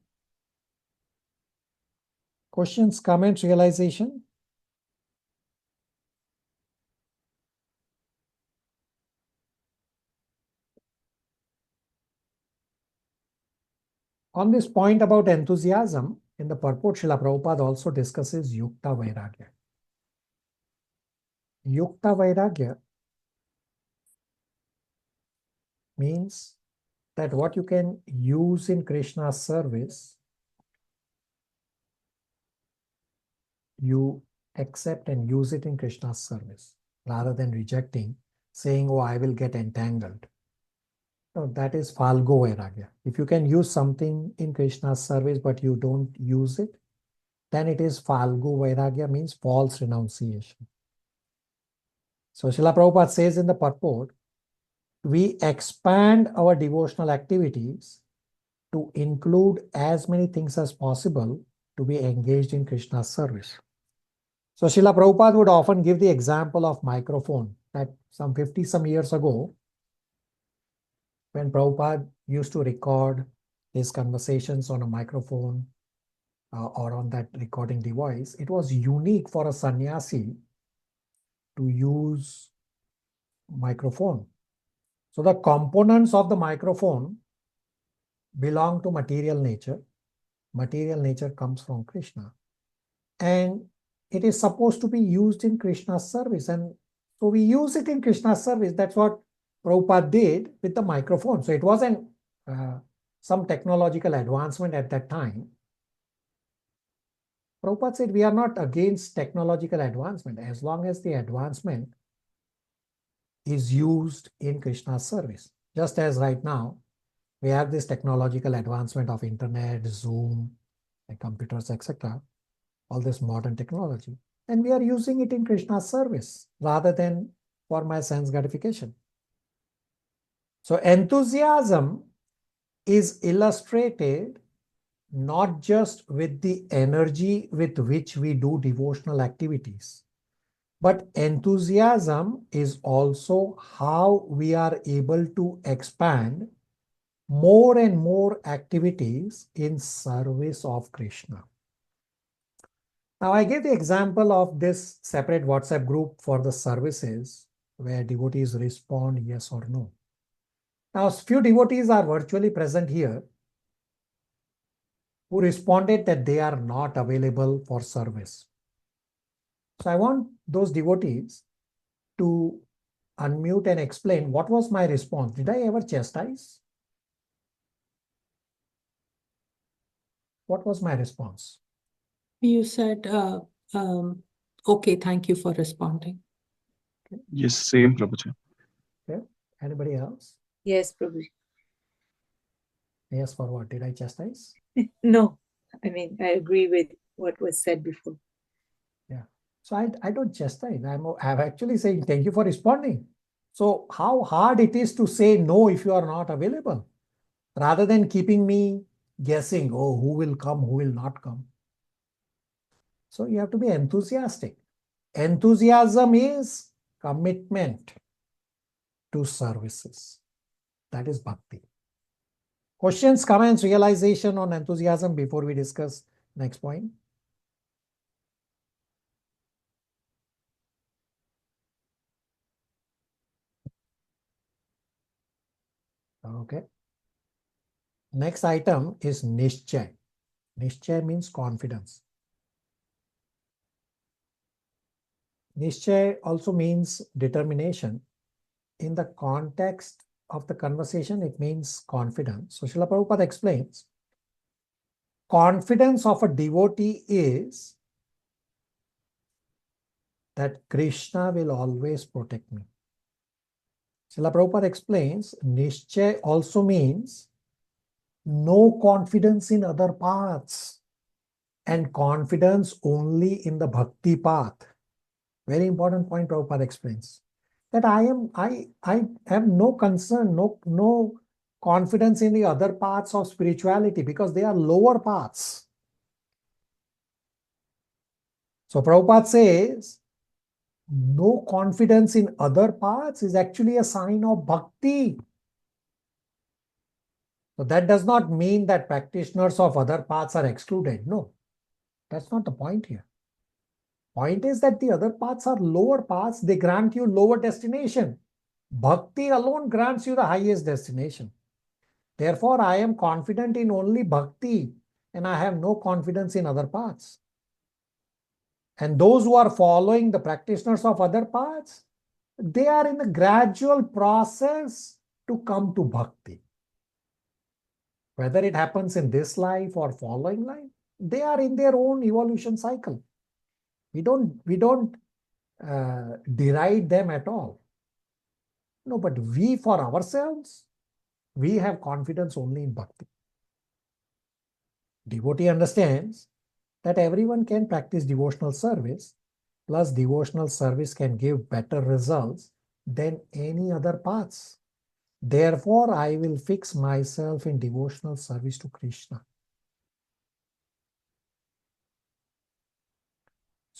Speaker 1: Questions, comments, realization? On this point about enthusiasm, in the purport, Srila Prabhupada also discusses Yukta Vairagya. Yukta Vairagya means that what you can use in Krishna's service, you accept and use it in Krishna's service, rather than rejecting, saying, oh, I will get entangled. No, that is Falgo Vairagya. If you can use something in Krishna's service, but you don't use it, then it is Falgo Vairagya, means false renunciation. So Srila Prabhupada says in the purport, we expand our devotional activities to include as many things as possible to be engaged in Krishna's service. So Srila Prabhupada would often give the example of microphone that some 50 some years ago, when Prabhupada used to record his conversations on a microphone or on that recording device, it was unique for a sannyasi to use microphone. So the components of the microphone belong to material nature. Material nature comes from Krishna. And it is supposed to be used in Krishna's service. And so we use it in Krishna's service. That's what Prabhupada did with the microphone. So it wasn't some technological advancement at that time. Prabhupada said we are not against technological advancement as long as the advancement is used in Krishna's service. Just as right now, we have this technological advancement of internet, Zoom, and computers, etc. All this modern technology. And we are using it in Krishna's service rather than for my sense gratification. So enthusiasm is illustrated not just with the energy with which we do devotional activities, but enthusiasm is also how we are able to expand more and more activities in service of Krishna. Now, I gave the example of this separate WhatsApp group for the services where devotees respond yes or no. Now, a few devotees are virtually present here who responded that they are not available for service. So I want those devotees to unmute and explain what was my response. Did I ever chastise? What was my response?
Speaker 8: You said, okay, thank you for responding.
Speaker 1: Okay.
Speaker 11: Yes, same, Prabhuji.
Speaker 1: Okay. Anybody else?
Speaker 3: Yes, Prabhuji.
Speaker 1: Yes, for what? Did I chastise?
Speaker 3: No, I mean, I agree with what was said before.
Speaker 1: Yeah. So I don't chastise. I'm actually saying thank you for responding. So how hard it is to say no if you are not available, rather than keeping me guessing, oh, who will come, who will not come. So you have to be enthusiastic. Enthusiasm is commitment to services. That is bhakti. Questions, comments, realization on enthusiasm before we discuss next point? Okay. Next item is nischay. Nischay means confidence. Nischay also means determination. In the context of the conversation, it means confidence. So Srila Prabhupada explains, confidence of a devotee is that Krishna will always protect me. Srila Prabhupada explains, nischay also means no confidence in other paths and confidence only in the bhakti path. Very important point Prabhupada explains. That I have no concern, no confidence in the other paths of spirituality because they are lower paths. So Prabhupada says, no confidence in other paths is actually a sign of bhakti. So that does not mean that practitioners of other paths are excluded. No, that's not the point here. Point is that the other paths are lower paths. They grant you lower destination. Bhakti alone grants you the highest destination. Therefore, I am confident in only bhakti and I have no confidence in other paths. And those who are following the practitioners of other paths, they are in a gradual process to come to bhakti. Whether it happens in this life or following life, they are in their own evolution cycle. We don't deride them at all. No, but we for ourselves, we have confidence only in bhakti. Devotee understands that everyone can practice devotional service, plus devotional service can give better results than any other paths. Therefore, I will fix myself in devotional service to Krishna.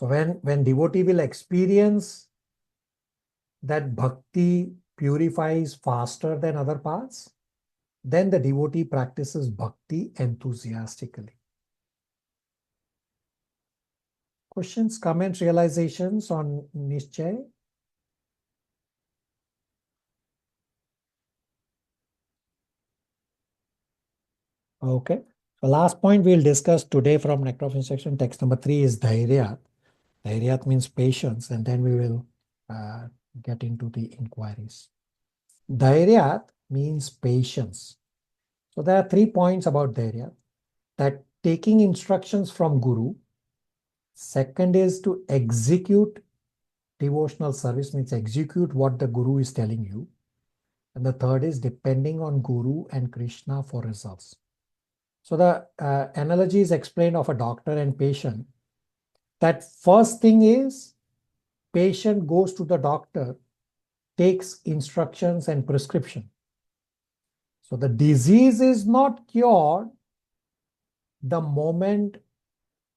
Speaker 1: So when devotee will experience that bhakti purifies faster than other paths, then the devotee practices bhakti enthusiastically. Questions, comments, realizations on Nishchay? Okay. So last point we'll discuss today from Nectar of Instruction, text number 3 is Dhairyat. Dhairyat means patience, and then we will get into the inquiries. Dhairyat means patience. So there are 3 points about Dhairyat. That taking instructions from Guru. Second is to execute devotional service, means execute what the Guru is telling you. And the third is depending on Guru and Krishna for results. So the analogy is explained of a doctor and patient. That first thing is patient goes to the doctor, takes instructions and prescription. So the disease is not cured the moment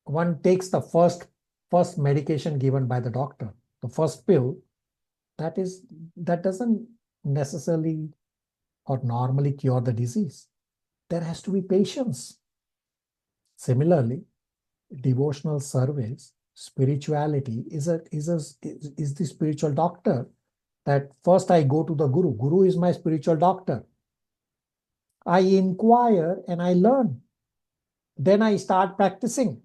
Speaker 1: one takes the first medication given by the doctor, the first pill. That doesn't necessarily or normally cure the disease. There has to be patience. Similarly, devotional service, spirituality is the spiritual doctor. That first I go to the Guru. Guru is my spiritual doctor. I inquire and I learn. Then I start practicing.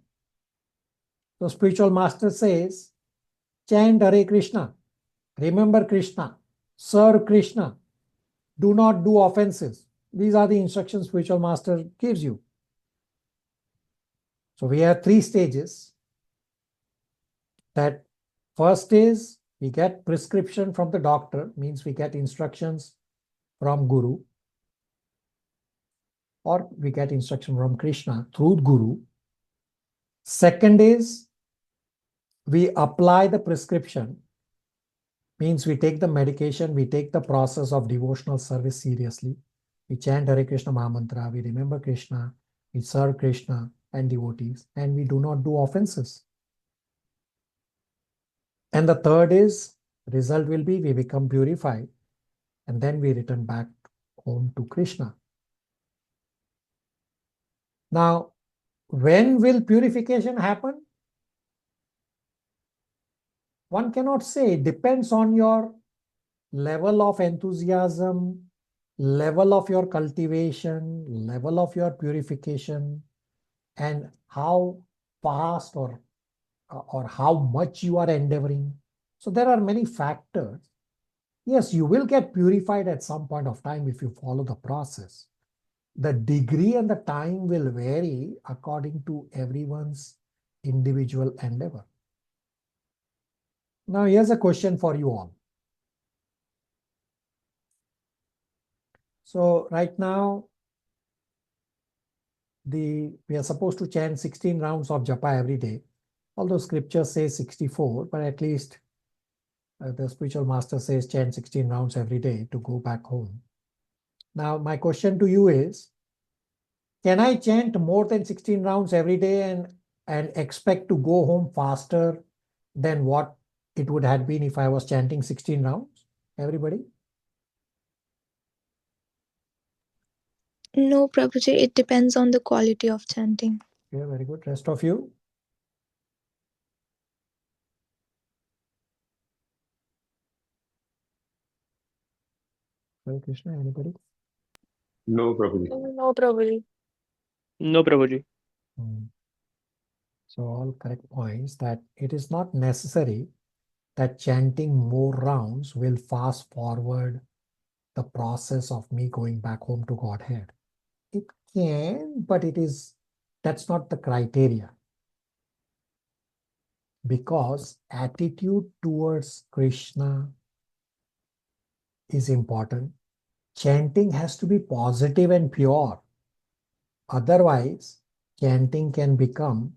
Speaker 1: The spiritual master says, chant Hare Krishna, remember Krishna, serve Krishna, do not do offenses. These are the instructions spiritual master gives you. So we have 3 stages. That first is we get prescription from the doctor, means we get instructions from Guru, or we get instruction from Krishna through Guru. Second is we apply the prescription, means we take the medication, we take the process of devotional service seriously. We chant Hare Krishna Mahamantra, we remember Krishna, we serve Krishna and devotees, and we do not do offenses. And the third is, result will be we become purified, and then we return back home to Krishna. Now, when will purification happen? One cannot say. It depends on your level of enthusiasm, level of your cultivation, level of your purification, and how fast or how much you are endeavoring. So there are many factors. Yes, you will get purified at some point of time if you follow the process. The degree and the time will vary according to everyone's individual endeavor. Now, here's a question for you all. So right now, we are supposed to chant 16 rounds of japa every day. Although scripture says 64, but at least the spiritual master says chant 16 rounds every day to go back home. Now, my question to you is, can I chant more than 16 rounds every day and expect to go home faster than what it would have been if I was chanting 16 rounds? Everybody?
Speaker 10: No, Prabhuji, it depends on the quality of chanting.
Speaker 1: Yeah, very good. Rest of you? Hare Krishna, anybody?
Speaker 9: No, Prabhuji.
Speaker 10: No, Prabhuji.
Speaker 5: No, Prabhuji.
Speaker 1: So all correct points, that it is not necessary that chanting more rounds will fast forward the process of me going back home to Godhead. It can, but that's not the criteria. Because attitude towards Krishna is important. Chanting has to be positive and pure. Otherwise, chanting can become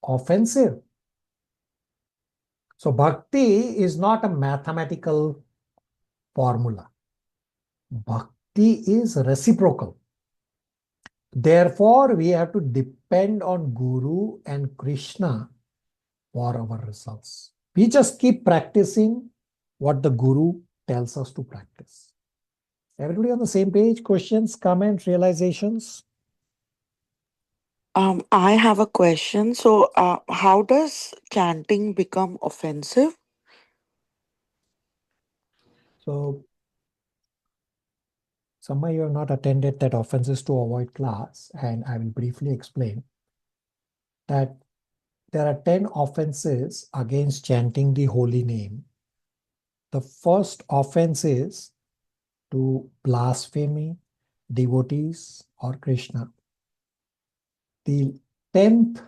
Speaker 1: offensive. So bhakti is not a mathematical formula. Bhakti is reciprocal. Therefore, we have to depend on Guru and Krishna for our results. We just keep practicing what the Guru tells us to practice. Everybody on the same page? Questions, comments, realizations?
Speaker 7: I have a question. So, how does chanting become offensive?
Speaker 1: So, some of you have not attended that offenses to avoid class, and I will briefly explain that there are 10 offenses against chanting the holy name. The first offense is to blaspheme devotees or Krishna. The 10th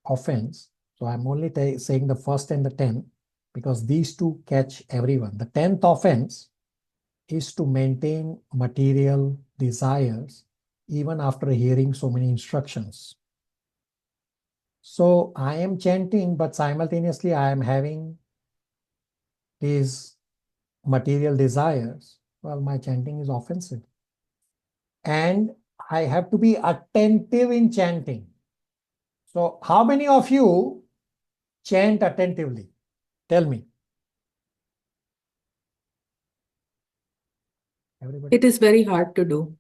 Speaker 1: offense, so I'm only saying the first and the 10th because these two catch everyone. The 10th offense is to maintain material desires even after hearing so many instructions. So I am chanting, but simultaneously I am having these material desires. Well, my chanting is offensive. And I have to be attentive in chanting. So how many of you chant attentively? Tell me. Everybody?
Speaker 8: It is very hard to do.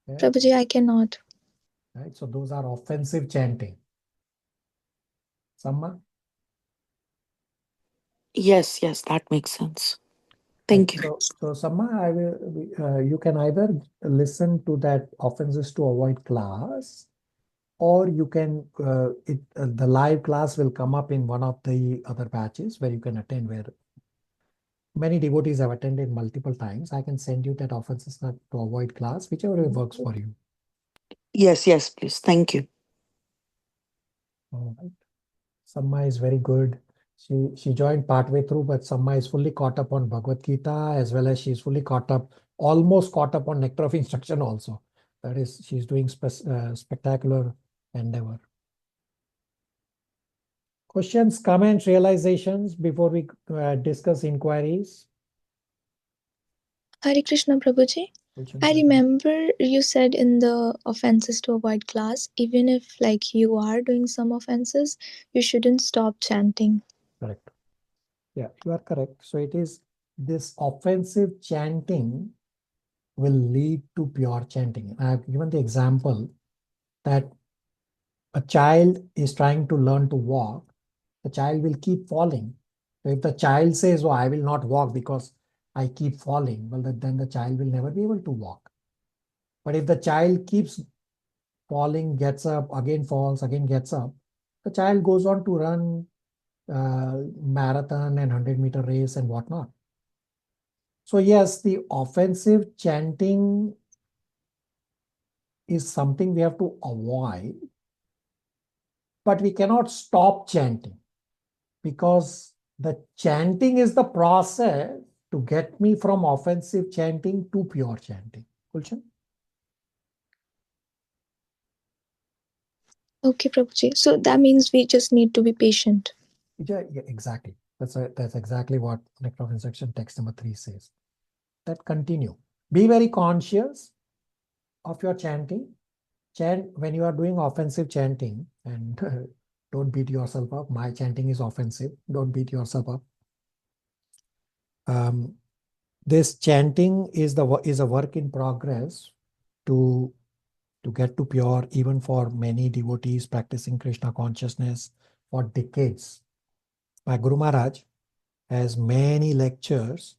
Speaker 1: Yeah.
Speaker 10: Prabhuji, I cannot.
Speaker 1: Right? So those are offensive chanting. Samma?
Speaker 7: Yes, that makes sense. Thank you.
Speaker 1: So Samma, you can either listen to that offenses to avoid class, or you can, the live class will come up in one of the other batches where you can attend, where many devotees have attended multiple times. I can send you that offenses to avoid class, whichever way works for you.
Speaker 7: Yes, please. Thank you.
Speaker 1: All right. Samma is very good. She joined partway through, but Samma is fully caught up on Bhagavad Gita, as well as she's fully almost caught up on Nectar of Instruction also. That is, she's doing spectacular endeavor. Questions, comments, realizations before we discuss inquiries?
Speaker 10: Hare Krishna, Prabhuji. I remember you said in the offenses to avoid class, even if like you are doing some offenses, you shouldn't stop chanting.
Speaker 1: Correct. Yeah, you are correct. So it is this offensive chanting will lead to pure chanting. I have given the example that a child is trying to learn to walk, the child will keep falling. So if the child says, oh, I will not walk because I keep falling, well, then the child will never be able to walk. But if the child keeps falling, gets up, again falls, again gets up, the child goes on to run marathon and 100-meter race and whatnot. So yes, the offensive chanting is something we have to avoid, but we cannot stop chanting, because the chanting is the process to get me from offensive chanting to pure chanting. Gulshan?
Speaker 10: Okay, Prabhuji. So that means we just need to be patient.
Speaker 1: Yeah, exactly. That's exactly what Nectar of Instruction text number 3 says. That continue. Be very conscious of your chanting. Chant when you are doing offensive chanting, and don't beat yourself up. My chanting is offensive. Don't beat yourself up. This chanting is a work in progress to get to pure, even for many devotees practicing Krishna consciousness for decades. My Guru Maharaj has many lectures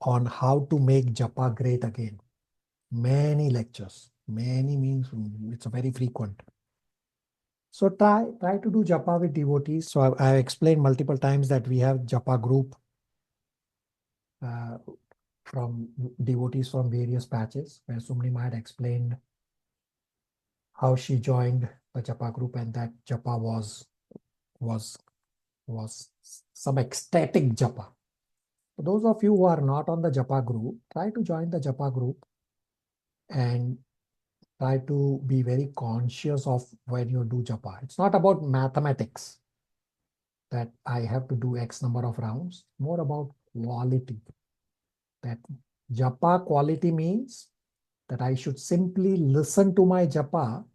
Speaker 1: on how to make japa great again. Many lectures. Many means it's a very frequent. So try to do japa with devotees. So I explained multiple times that we have japa group from devotees from various batches, where Sumni had explained how she joined the japa group, and that japa was some ecstatic japa. For those of you who are not on the japa group, try to join the japa group and try to be very conscious of when you do japa. It's not about mathematics that I have to do X number of rounds, more about quality. That japa quality means that I should simply listen to my japa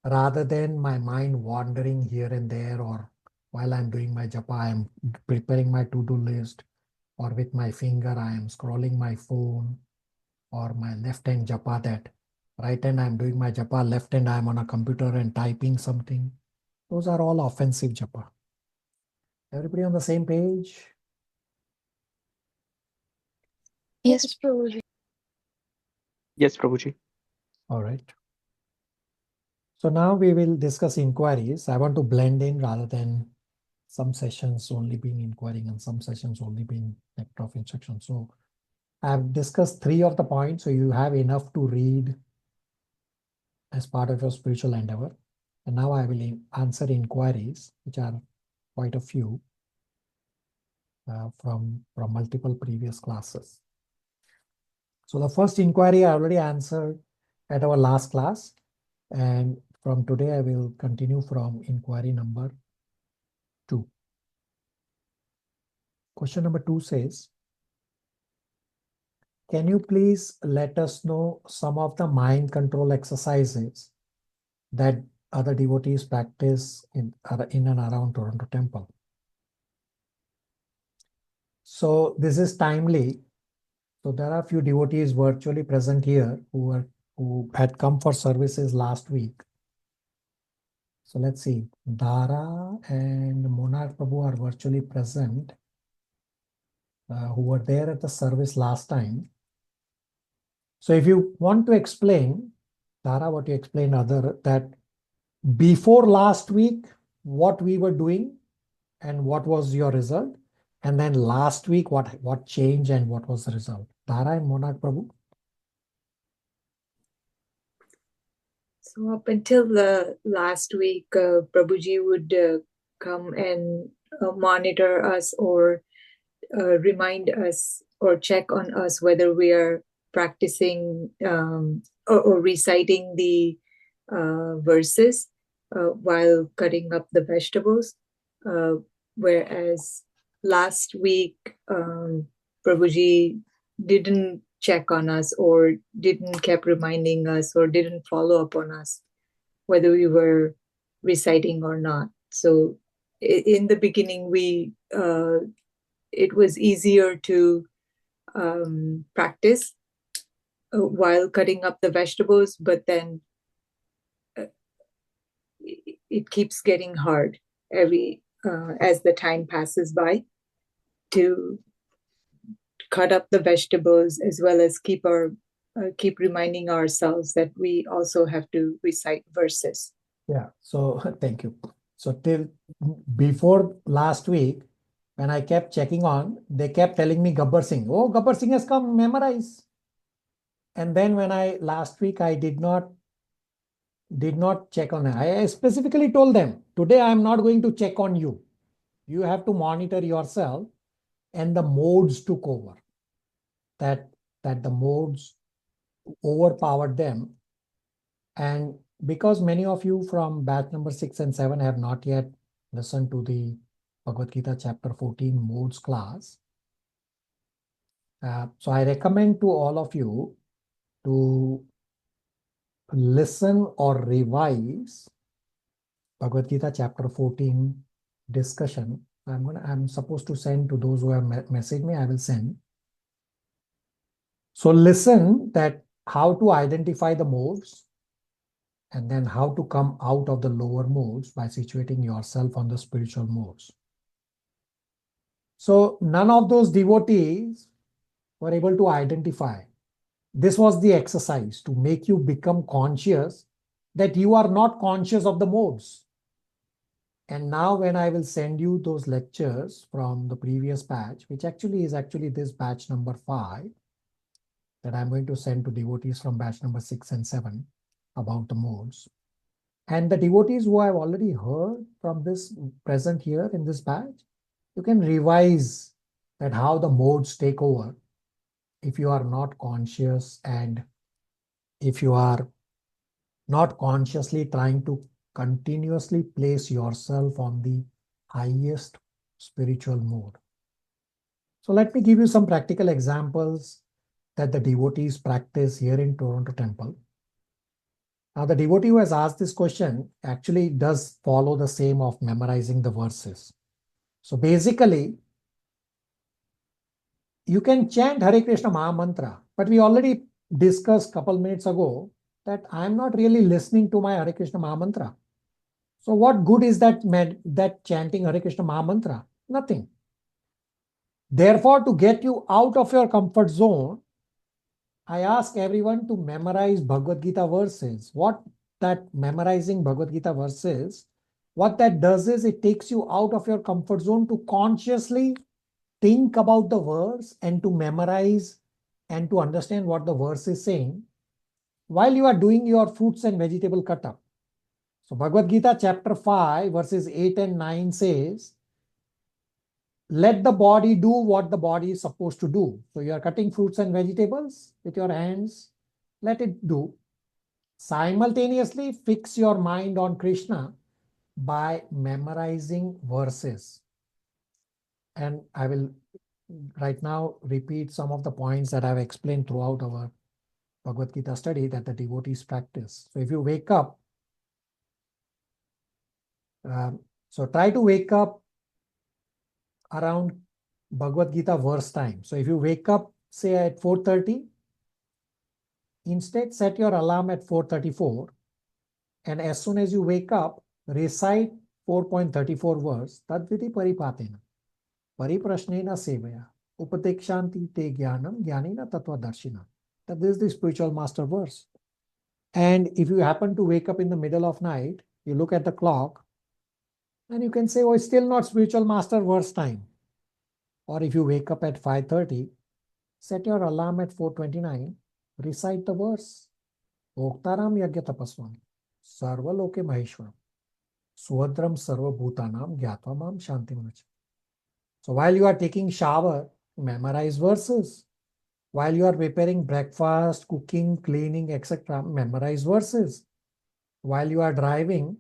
Speaker 1: rather than my mind wandering here and there, or while I'm doing my japa, I'm preparing my to-do list, or with my finger, I am scrolling my phone, or my left hand japa, that right hand I'm doing my japa, left hand I'm on a computer and typing something. Those are all offensive japa. Everybody on the same page?
Speaker 10: Yes.
Speaker 2: Prabhuji.
Speaker 5: Yes, Prabhuji.
Speaker 1: All right. So now we will discuss inquiries. I want to blend in rather than some sessions only being inquiring and some sessions only being nectar of instruction. So I've discussed 3 of the points, so you have enough to read as part of your spiritual endeavor. And now I will answer inquiries, which are quite a few from multiple previous classes. So the first inquiry I already answered at our last class. And from today, I will continue from inquiry number 2. Question number 2 says, can you please let us know some of the mind control exercises that other devotees practice in and around Toronto Temple? So this is timely. So there are a few devotees virtually present here who had come for services last week. So let's see, Dara and Monarch Prabhu are virtually present, who were there at the service last time. So if you want to explain, Dara, what you explained that before last week, what we were doing and what was your result, and then last week, what changed and what was the result. Dara and Monarch Prabhu.
Speaker 3: So up until the last week, Prabhuji would come and monitor us or remind us or check on us whether we are practicing or reciting the verses while cutting up the vegetables. Whereas last week, Prabhuji didn't check on us or didn't keep reminding us or didn't follow up on us whether we were reciting or not. So in the beginning, it was easier to practice while cutting up the vegetables, but then it keeps getting hard as the time passes by to cut up the vegetables, as well as keep reminding ourselves that we also have to recite verses.
Speaker 1: Yeah, so thank you. So till before last week, when I kept checking on, they kept telling me Gabbar Singh, oh, Gabbar Singh has come, memorize. And then when last week, I did not check on it. I specifically told them, today I'm not going to check on you. You have to monitor yourself. And the modes took over. That the modes overpowered them. And because many of you from batch number 6 and 7 have not yet listened to the Bhagavad Gita chapter 14 modes class, so I recommend to all of you to listen or revise Bhagavad Gita chapter 14 discussion. I'm supposed to send to those who have messaged me. I will send. So listen that how to identify the modes, and then how to come out of the lower modes by situating yourself on the spiritual modes. So none of those devotees were able to identify. This was the exercise to make you become conscious that you are not conscious of the modes. And now when I will send you those lectures from the previous batch, which is this batch number 5, that I'm going to send to devotees from batch number 6 and 7 about the modes. And the devotees who have already heard from this present here in this batch, you can revise that how the modes take over if you are not conscious and if you are not consciously trying to continuously place yourself on the highest spiritual mode. So let me give you some practical examples that the devotees practice here in Toronto Temple. Now, the devotee who has asked this question actually does follow the same of memorizing the verses. So basically, you can chant Hare Krishna Maha Mantra, but we already discussed a couple minutes ago that I'm not really listening to my Hare Krishna Maha Mantra. So what good is that chanting Hare Krishna Maha Mantra? Nothing. Therefore, to get you out of your comfort zone, I ask everyone to memorize Bhagavad Gita verses. What that memorizing Bhagavad Gita verses, what that does is it takes you out of your comfort zone to consciously think about the verse and to memorize and to understand what the verse is saying while you are doing your fruits and vegetable cut up. So Bhagavad Gita chapter 5 verses 8 and 9 says, let the body do what the body is supposed to do. So you are cutting fruits and vegetables with your hands, let it do. Simultaneously fix your mind on Krishna by memorizing verses. And I will right now repeat some of the points that I've explained throughout our Bhagavad Gita study that the devotees practice. So if you wake up, so try to wake up around Bhagavad Gita verse time. So if you wake up, say at 4:30, instead set your alarm at 4:34, and as soon as you wake up, recite 4.34 verse, Tadviti paripatena, pariprashnena sevaya, upadekshanti te jnanam, jnanena tattvadarshina. That is the spiritual master verse. And if you happen to wake up in the middle of night, you look at the clock, and you can say, oh, it's still not spiritual master verse time. Or if you wake up at 5:30, set your alarm at 4:29, recite the verse. Oktaram yagya tapaswami, sarva loke maheshwaram, suadram sarva bhutanam gyatva mam shantimanach. So while you are taking shower, memorize verses. While you are preparing breakfast, cooking, cleaning, etc., memorize verses. While you are driving,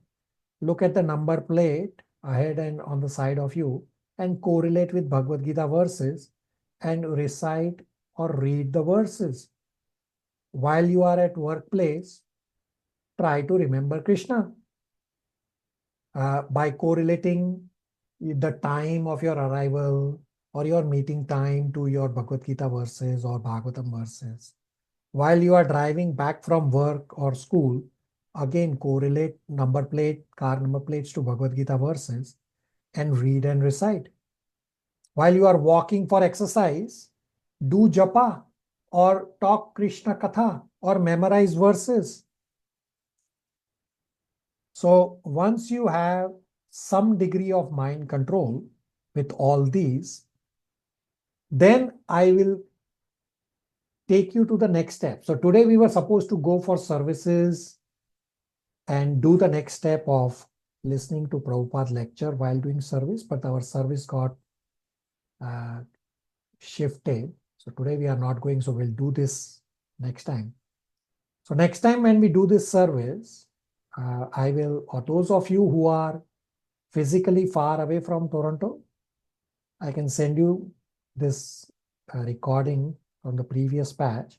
Speaker 1: look at the number plate ahead and on the side of you and correlate with Bhagavad Gita verses and recite or read the verses. While you are at workplace, try to remember Krishna by correlating the time of your arrival or your meeting time to your Bhagavad Gita verses or Bhagavatam verses. While you are driving back from work or school, again correlate number plate, car number plates to Bhagavad Gita verses and read and recite. While you are walking for exercise, do japa or talk Krishna Katha or memorize verses. So once you have some degree of mind control with all these, then I will take you to the next step. So today we were supposed to go for services and do the next step of listening to Prabhupada lecture while doing service, but our service got shifted. So today we are not going, so we'll do this next time. So next time when we do this service, I will, or those of you who are physically far away from Toronto, I can send you this recording from the previous batch,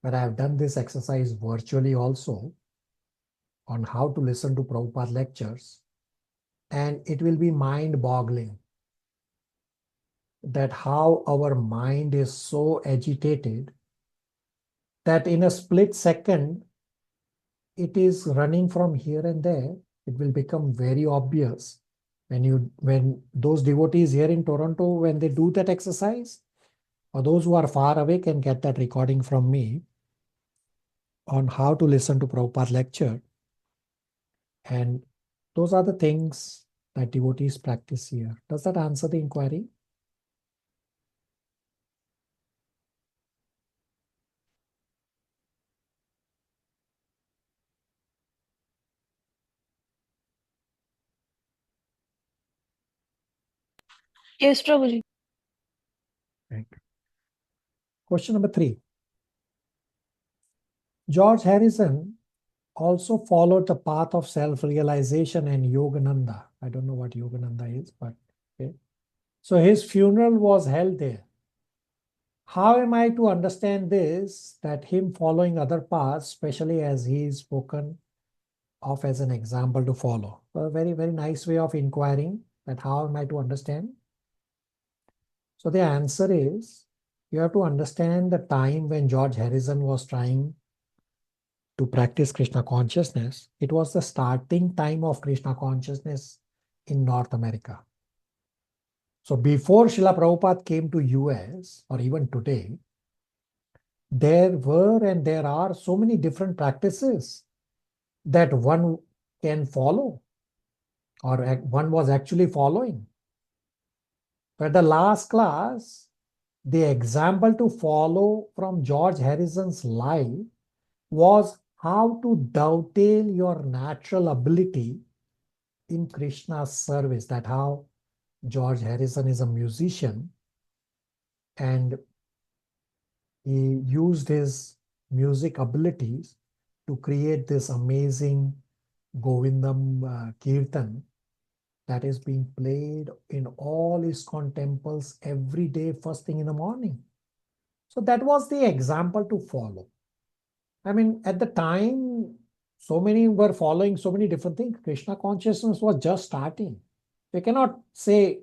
Speaker 1: but I have done this exercise virtually also on how to listen to Prabhupada lectures. And it will be mind-boggling that how our mind is so agitated that in a split second, it is running from here and there. It will become very obvious when those devotees here in Toronto, when they do that exercise, or those who are far away can get that recording from me on how to listen to Prabhupada lecture. And those are the things that devotees practice here. Does that answer the inquiry?
Speaker 10: Yes, Prabhuji.
Speaker 1: Right. Question number 3. George Harrison also followed the path of self-realization and Yogananda. I don't know what Yogananda is, but okay. So his funeral was held there. How am I to understand this, that him following other paths, especially as he is spoken off as an example to follow. A very, very nice way of inquiring that how am I to understand? So the answer is, you have to understand the time when George Harrison was trying to practice Krishna consciousness. It was the starting time of Krishna consciousness in North America. So before Srila Prabhupada came to US, or even today, there were and there are so many different practices that one can follow, or one was actually following. But the last class, the example to follow from George Harrison's life was how to dovetail your natural ability in Krishna's service. That how George Harrison is a musician, and he used his music abilities to create this amazing Govindam Kirtan that is being played in all ISKCON temples every day, first thing in the morning. So that was the example to follow. I mean, at the time, so many were following so many different things. Krishna consciousness was just starting. We cannot say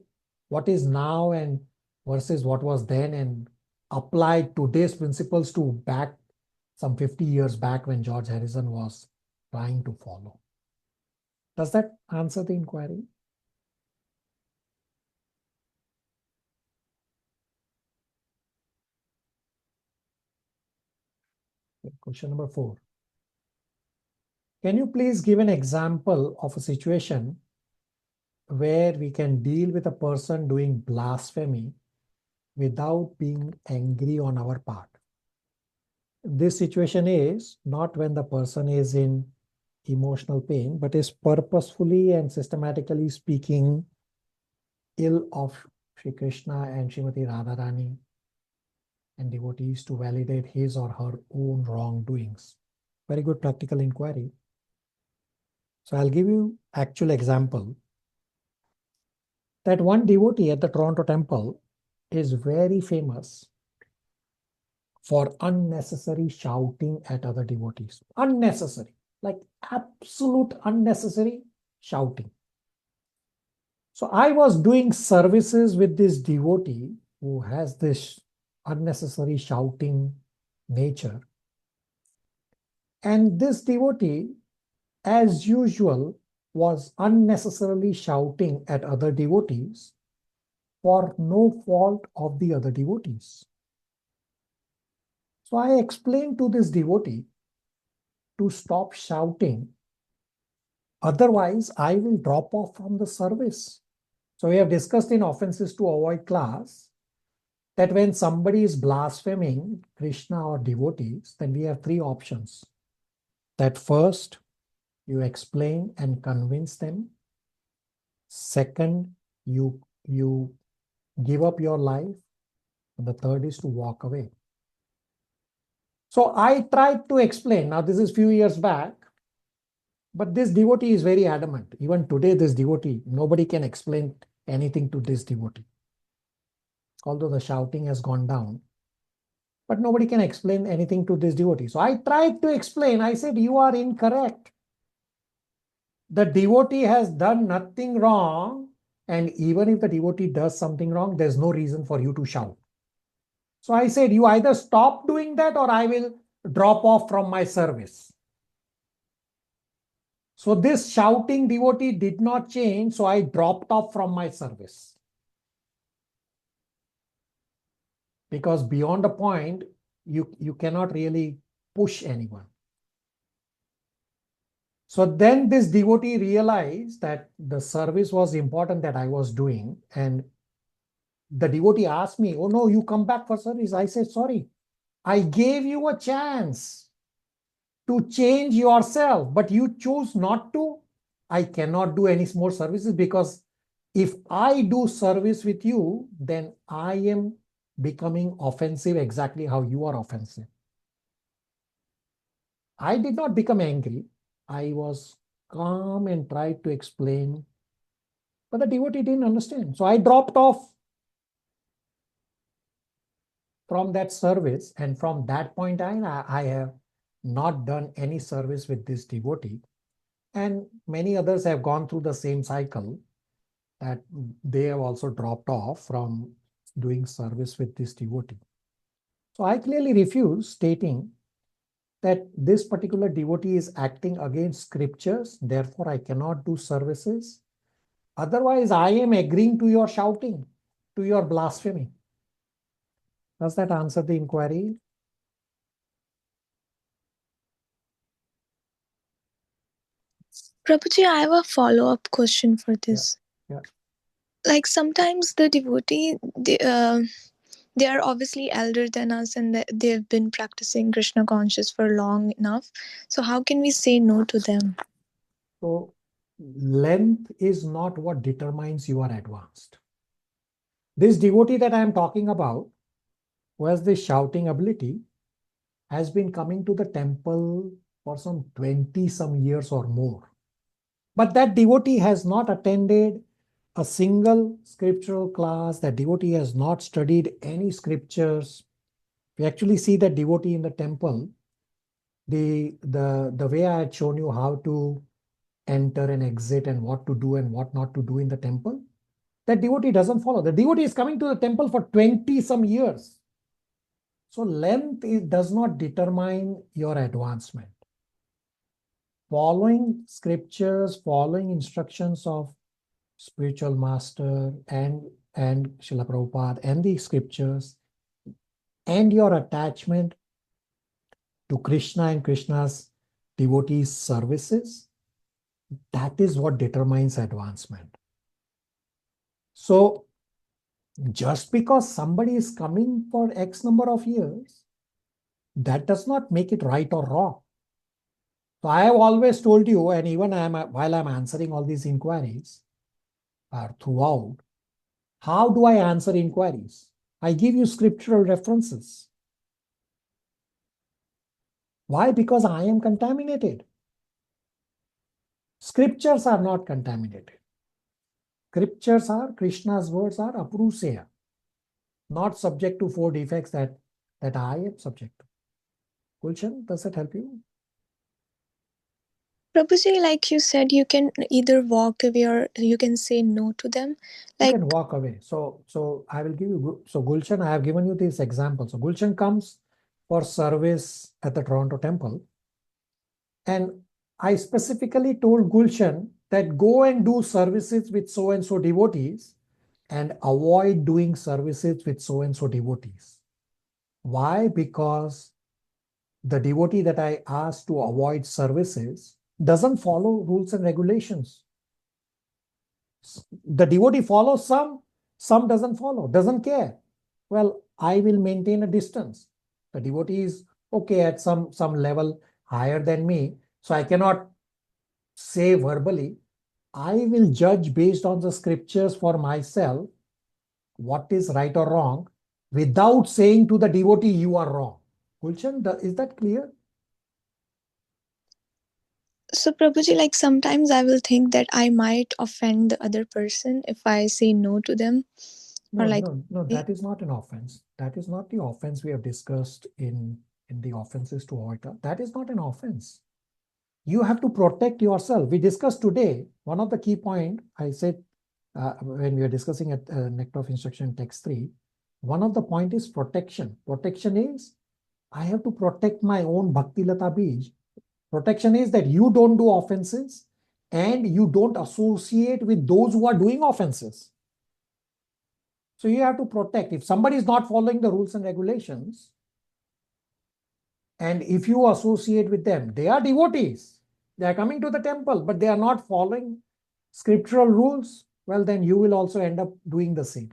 Speaker 1: what is now and versus what was then and apply today's principles to back some 50 years back when George Harrison was trying to follow. Does that answer the inquiry? Question number 4. Can you please give an example of a situation where we can deal with a person doing blasphemy without being angry on our part? This situation is not when the person is in emotional pain, but is purposefully and systematically speaking ill of Shri Krishna and Srimati Radharani and devotees to validate his or her own wrongdoings. Very good practical inquiry. So I'll give you actual example that one devotee at the Toronto temple is very famous for unnecessary shouting at other devotees. Unnecessary, like absolute unnecessary shouting. So I was doing services with this devotee who has this unnecessary shouting nature. And this devotee, as usual, was unnecessarily shouting at other devotees for no fault of the other devotees. So I explained to this devotee to stop shouting. Otherwise, I will drop off from the service. So we have discussed in offenses to avoid class that when somebody is blaspheming Krishna or devotees, then we have 3 options. That first, you explain and convince them. Second, you give up your life. And the third is to walk away. So I tried to explain. Now this is few years back, but this devotee is very adamant. Even today, this devotee, nobody can explain anything to this devotee. Although the shouting has gone down, but nobody can explain anything to this devotee. So I tried to explain. I said, you are incorrect. The devotee has done nothing wrong. And even if the devotee does something wrong, there's no reason for you to shout. So I said, you either stop doing that or I will drop off from my service. So this shouting devotee did not change. So I dropped off from my service. Because beyond a point, you cannot really push anyone. So then this devotee realized that the service was important that I was doing. And the devotee asked me, oh no, you come back for service. I said, sorry, I gave you a chance to change yourself, but you chose not to. I cannot do any more services because if I do service with you, then I am becoming offensive exactly how you are offensive. I did not become angry. I was calm and tried to explain, but the devotee didn't understand. So I dropped off from that service, and from that point on, I have not done any service with this devotee. And many others have gone through the same cycle, that they have also dropped off from doing service with this devotee. So I clearly refuse, stating that this particular devotee is acting against scriptures, therefore I cannot do services. Otherwise, I am agreeing to your shouting, to your blasphemy. Does that answer the inquiry?
Speaker 10: Prabhuji, I have a follow-up question for this.
Speaker 1: Yeah.
Speaker 10: Like sometimes the devotee, they are obviously elder than us and they've been practicing Krishna conscious for long enough. So how can we say no to them?
Speaker 1: So length is not what determines you are advanced. This devotee that I am talking about, who has this shouting ability, has been coming to the temple for some 20 some years or more. But that devotee has not attended a single scriptural class. That devotee has not studied any scriptures. We actually see that devotee in the temple. The way I had shown you how to enter and exit and what to do and what not to do in the temple, that devotee doesn't follow. The devotee is coming to the temple for 20 some years. So length does not determine your advancement. Following scriptures, following instructions of spiritual master and Srila Prabhupada and the scriptures, and your attachment to Krishna and Krishna's devotees' services, that is what determines advancement. So just because somebody is coming for X number of years, that does not make it right or wrong. So I have always told you, and even while I'm answering all these inquiries throughout, how do I answer inquiries? I give you scriptural references. Why? Because I am contaminated. Scriptures are not contaminated. Scriptures are, Krishna's words are apruseya, not subject to 4 defects that I am subject to. Gulshan, does that help you?
Speaker 10: Prabhuji, like you said, you can either walk away or you can say no to them.
Speaker 1: You
Speaker 10: Like,
Speaker 1: can walk away. So I will give you, so Gulshan, I have given you this example. So Gulshan comes for service at the Toronto temple. And I specifically told Gulshan that go and do services with so-and-so devotees and avoid doing services with so-and-so devotees. Why? Because the devotee that I asked to avoid services doesn't follow rules and regulations. The devotee follows some doesn't follow, doesn't care. Well, I will maintain a distance. The devotee is okay at some level higher than me, so I cannot say verbally. I will judge based on the scriptures for myself what is right or wrong without saying to the devotee, you are wrong. Gulshan, is that clear?
Speaker 10: so Prabhuji, like sometimes I will think that I might offend the other person if I say no to them.
Speaker 1: No, that is not an offense. That is not the offense we have discussed in the offenses to avoid. That is not an offense. You have to protect yourself. We discussed today, one of the key point I said when we were discussing at Nectar of Instruction text 3, one of the point is protection. Protection is, I have to protect my own Bhakti Lata Bij. Protection is that you don't do offenses and you don't associate with those who are doing offenses. So you have to protect. If somebody is not following the rules and regulations, and if you associate with them, they are devotees. They are coming to the temple, but they are not following scriptural rules. Well, then you will also end up doing the same.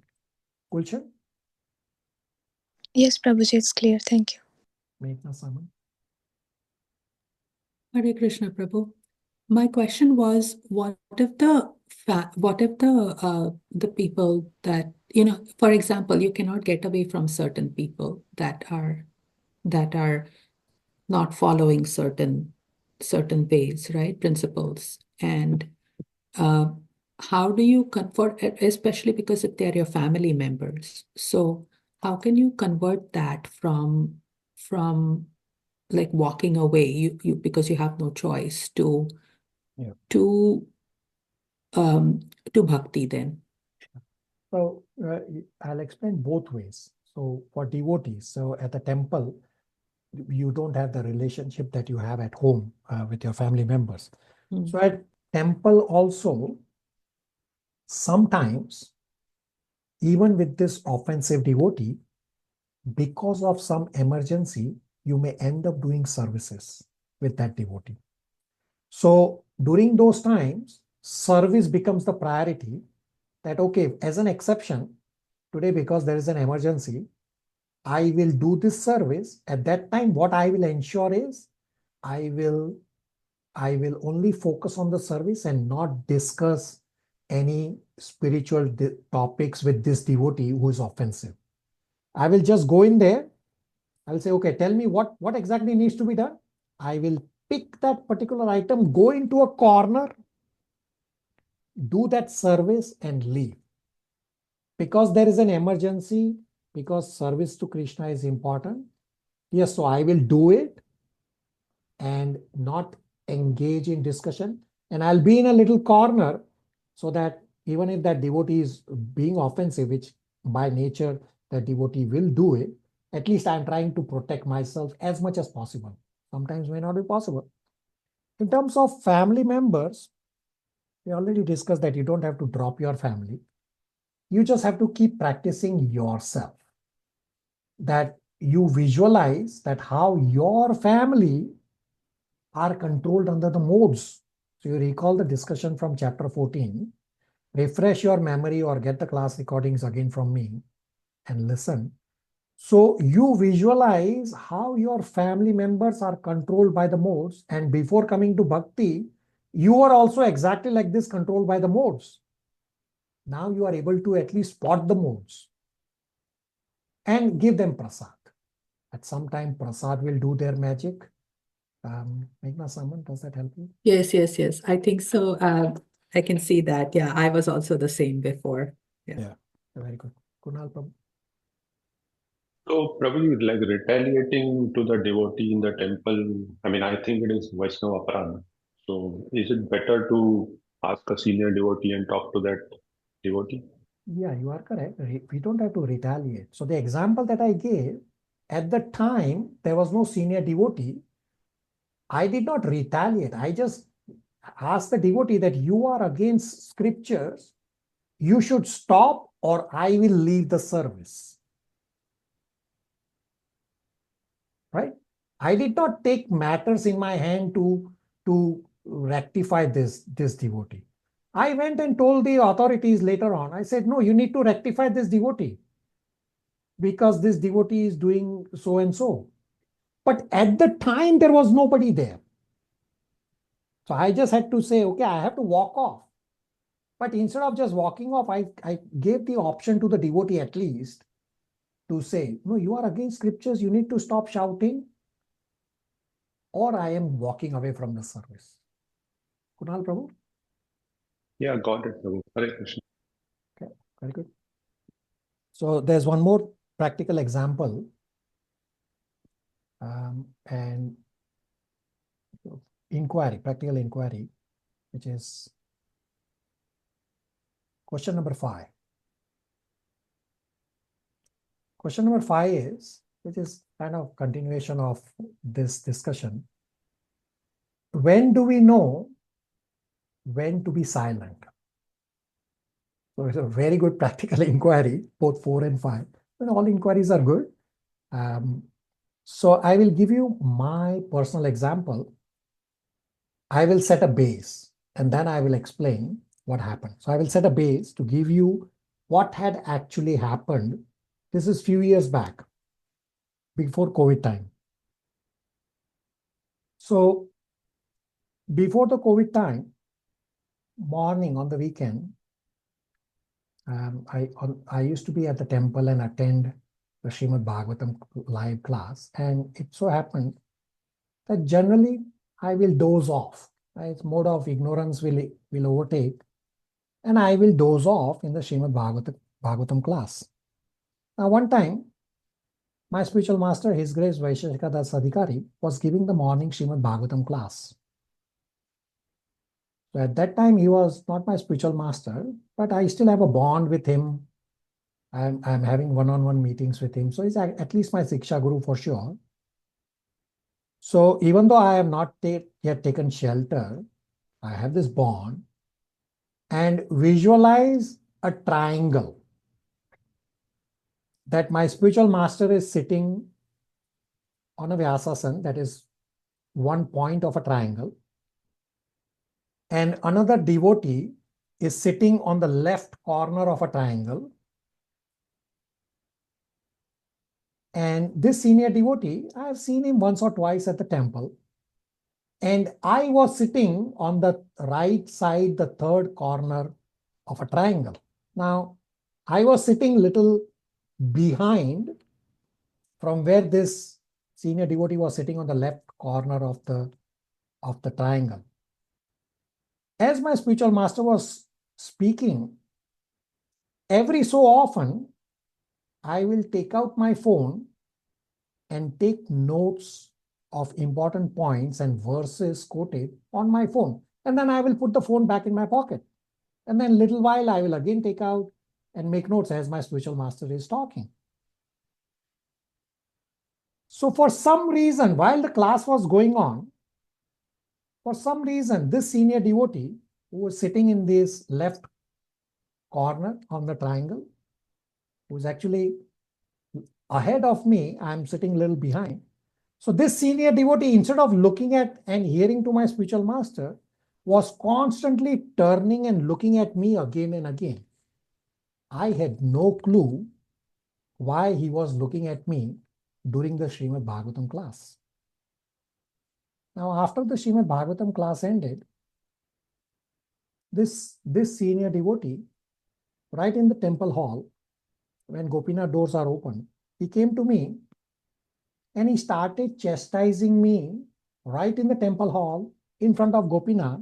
Speaker 1: Gulshan?
Speaker 10: Yes, Prabhuji, it's clear. Thank you.
Speaker 1: Meghna Saman.
Speaker 8: Hare Krishna, Prabhu. My question was, what if the people that, for example, you cannot get away from certain people that are not following certain ways, right? Principles. And how do you convert, especially because if they're your family members? So how can you convert that from like walking away, you because you have no choice, to to bhakti then?
Speaker 1: So I'll explain both ways. So for devotees, so at the temple, you don't have the relationship that you have at home with your family members. So at temple also, sometimes, even with this offensive devotee, because of some emergency, you may end up doing services with that devotee. So during those times, service becomes the priority. That, okay, as an exception, today because there is an emergency, I will do this service. At that time, what I will ensure is I will only focus on the service and not discuss any spiritual topics with this devotee who is offensive. I will just go in there. I'll say, okay, tell me what exactly needs to be done. I will pick that particular item, go into a corner, do that service and leave. Because there is an emergency, because service to Krishna is important. Yes, so I will do it and not engage in discussion. And I'll be in a little corner so that even if that devotee is being offensive, which by nature that devotee will do it, at least I'm trying to protect myself as much as possible. Sometimes may not be possible. In terms of family members, we already discussed that you don't have to drop your family. You just have to keep practicing yourself. That you visualize that how your family are controlled under the modes. So you recall the discussion from chapter 14. Refresh your memory or get the class recordings again from me and listen. So you visualize how your family members are controlled by the modes, and before coming to bhakti, you are also exactly like this, controlled by the modes. Now you are able to at least spot the modes and give them prasad. At some time, prasad will do their magic. Meghna Saman, does that help you?
Speaker 8: Yes. I think so. I can see that. Yeah, I was also the same before.
Speaker 1: Yeah, very good. Kunal Prabhu.
Speaker 9: So probably like retaliating to the devotee in the temple, I mean, I think it is Vaishnava Aparadha. So is it better to ask a senior devotee and talk to that devotee?
Speaker 1: Yeah, you are correct. We don't have to retaliate. So the example that I gave, at the time, there was no senior devotee. I did not retaliate. I just asked the devotee that you are against scriptures. You should stop or I will leave the service. Right? I did not take matters in my hand to rectify this devotee. I went and told the authorities later on. I said, no, you need to rectify this devotee because this devotee is doing so and so. But at the time, there was nobody there. So I just had to say, okay, I have to walk off. But instead of just walking off, I gave the option to the devotee at least to say, no, you are against scriptures. You need to stop shouting, or I am walking away from the service. Kunal Prabhu?
Speaker 9: Yeah, got it, Prabhu. Hare Krishna.
Speaker 1: Okay, very good. So there's one more practical example. And practical inquiry, which is question number 5. Question number 5 is, which is kind of continuation of this discussion. When do we know when to be silent? So it's a very good practical inquiry, both 4 and 5. And all inquiries are good. So I will give you my personal example. I will set a base and then I will explain what happened. So I will set a base to give you what had actually happened. This is few years back, before COVID time. So before the COVID time, morning on the weekend, I used to be at the temple and attend the Srimad Bhagavatam live class. And it so happened that generally I will doze off. Right? Mode of ignorance will overtake. And I will doze off in the Srimad Bhagavatam class. Now, one time, my spiritual master, His Grace Vaisheshika Das Adhikari, was giving the morning Srimad Bhagavatam class. So at that time, he was not my spiritual master, but I still have a bond with him. I'm having one-on-one meetings with him. So he's at least my Siksha Guru for sure. So even though I have not yet taken shelter, I have this bond, and visualize a triangle that my spiritual master is sitting on a Vyasasana, that is one point of a triangle, and another devotee is sitting on the left corner of a triangle. And this senior devotee, I have seen him once or twice at the temple. And I was sitting on the right side, the third corner of a triangle. Now, I was sitting little behind from where this senior devotee was sitting on the left corner of the triangle. As my spiritual master was speaking, every so often, I will take out my phone and take notes of important points and verses quoted on my phone. And then I will put the phone back in my pocket. And then little while I will again take out and make notes as my spiritual master is talking. So for some reason, while the class was going on, for some reason, this senior devotee who was sitting in this left corner on the triangle, who was actually ahead of me, I'm sitting a little behind. So this senior devotee, instead of looking at and hearing to my spiritual master, was constantly turning and looking at me again and again. I had no clue why he was looking at me during the Srimad Bhagavatam class. Now, after the Srimad Bhagavatam class ended, this senior devotee, right in the temple hall, when Gopinath doors are open, he came to me and he started chastising me right in the temple hall in front of Gopinath,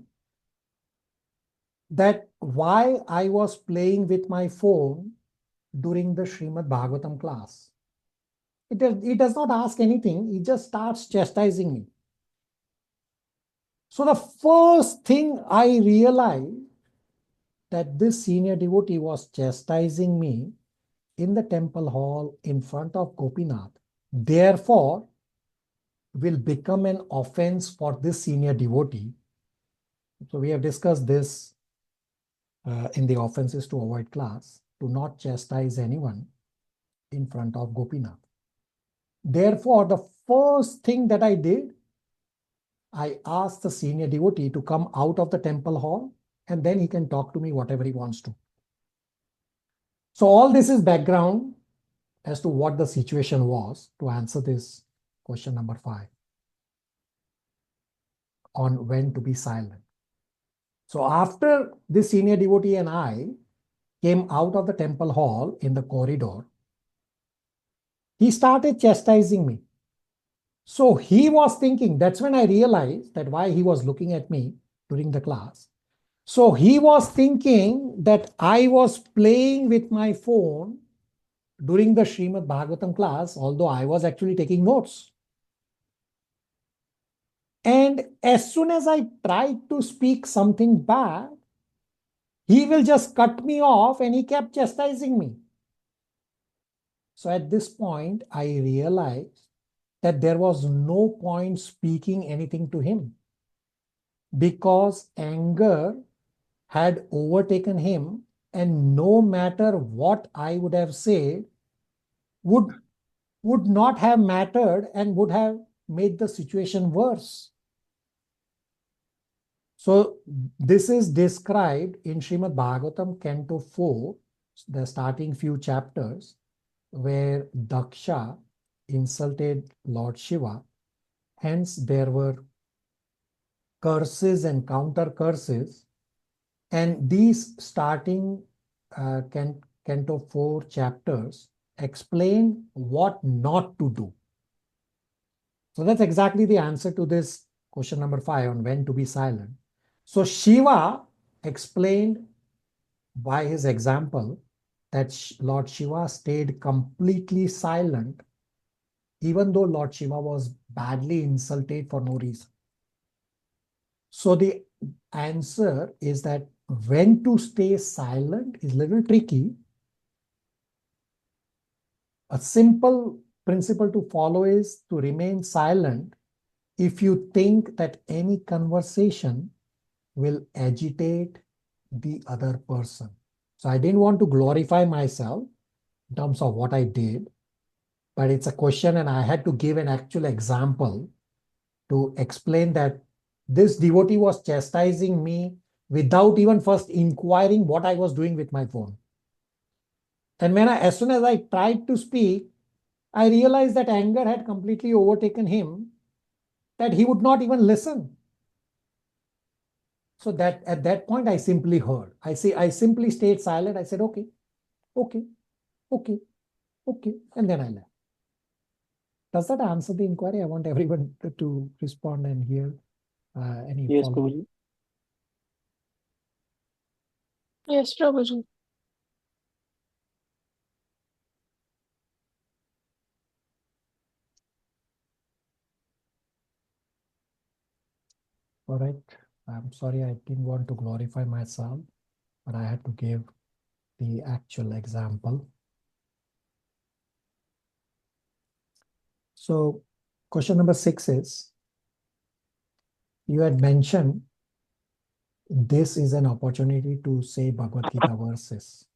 Speaker 1: that why I was playing with my phone during the Srimad Bhagavatam class. It does not ask anything, it just starts chastising me. So the first thing I realized that this senior devotee was chastising me in the temple hall in front of Gopinath, therefore will become an offense for this senior devotee. So we have discussed this in the offenses to avoid class, to not chastise anyone in front of Gopinath. Therefore, the first thing that I did, I asked the senior devotee to come out of the temple hall, and then he can talk to me whatever he wants to. So all this is background as to what the situation was to answer this question number 5 on when to be silent. So after this senior devotee and I came out of the temple hall in the corridor, he started chastising me. So he was thinking, that's when I realized that why he was looking at me during the class. So he was thinking that I was playing with my phone during the Srimad Bhagavatam class, although I was actually taking notes. And as soon as I tried to speak something back, he will just cut me off, and he kept chastising me. So at this point, I realized that there was no point speaking anything to him, because anger had overtaken him, and no matter what I would have said would not have mattered and would have made the situation worse. So this is described in Srimad Bhagavatam Canto 4, the starting few chapters, where Daksha insulted Lord Shiva. Hence, there were curses and counter curses. And these starting Canto 4 chapters explain what not to do. So that's exactly the answer to this question number 5 on when to be silent. So Shiva explained by his example that Lord Shiva stayed completely silent even though Lord Shiva was badly insulted for no reason. So the answer is that when to stay silent is a little tricky. A simple principle to follow is to remain silent if you think that any conversation will agitate the other person. So I didn't want to glorify myself in terms of what I did, but it's a question and I had to give an actual example to explain that this devotee was chastising me without even first inquiring what I was doing with my phone. And as soon as I tried to speak, I realized that anger had completely overtaken him, that he would not even listen. So that at that point, I simply heard. I simply stayed silent. I said, okay, okay, okay, okay. And then I left. Does that answer the inquiry? I want everyone to respond and hear any
Speaker 11: Yes,
Speaker 1: follow-up.
Speaker 11: Prabhuji.
Speaker 10: Yes, Prabhuji.
Speaker 1: All right. I'm sorry, I didn't want to glorify myself, but I had to give the actual example. So question number 6 is, you had mentioned this is an opportunity to say Bhagavad Gita verses,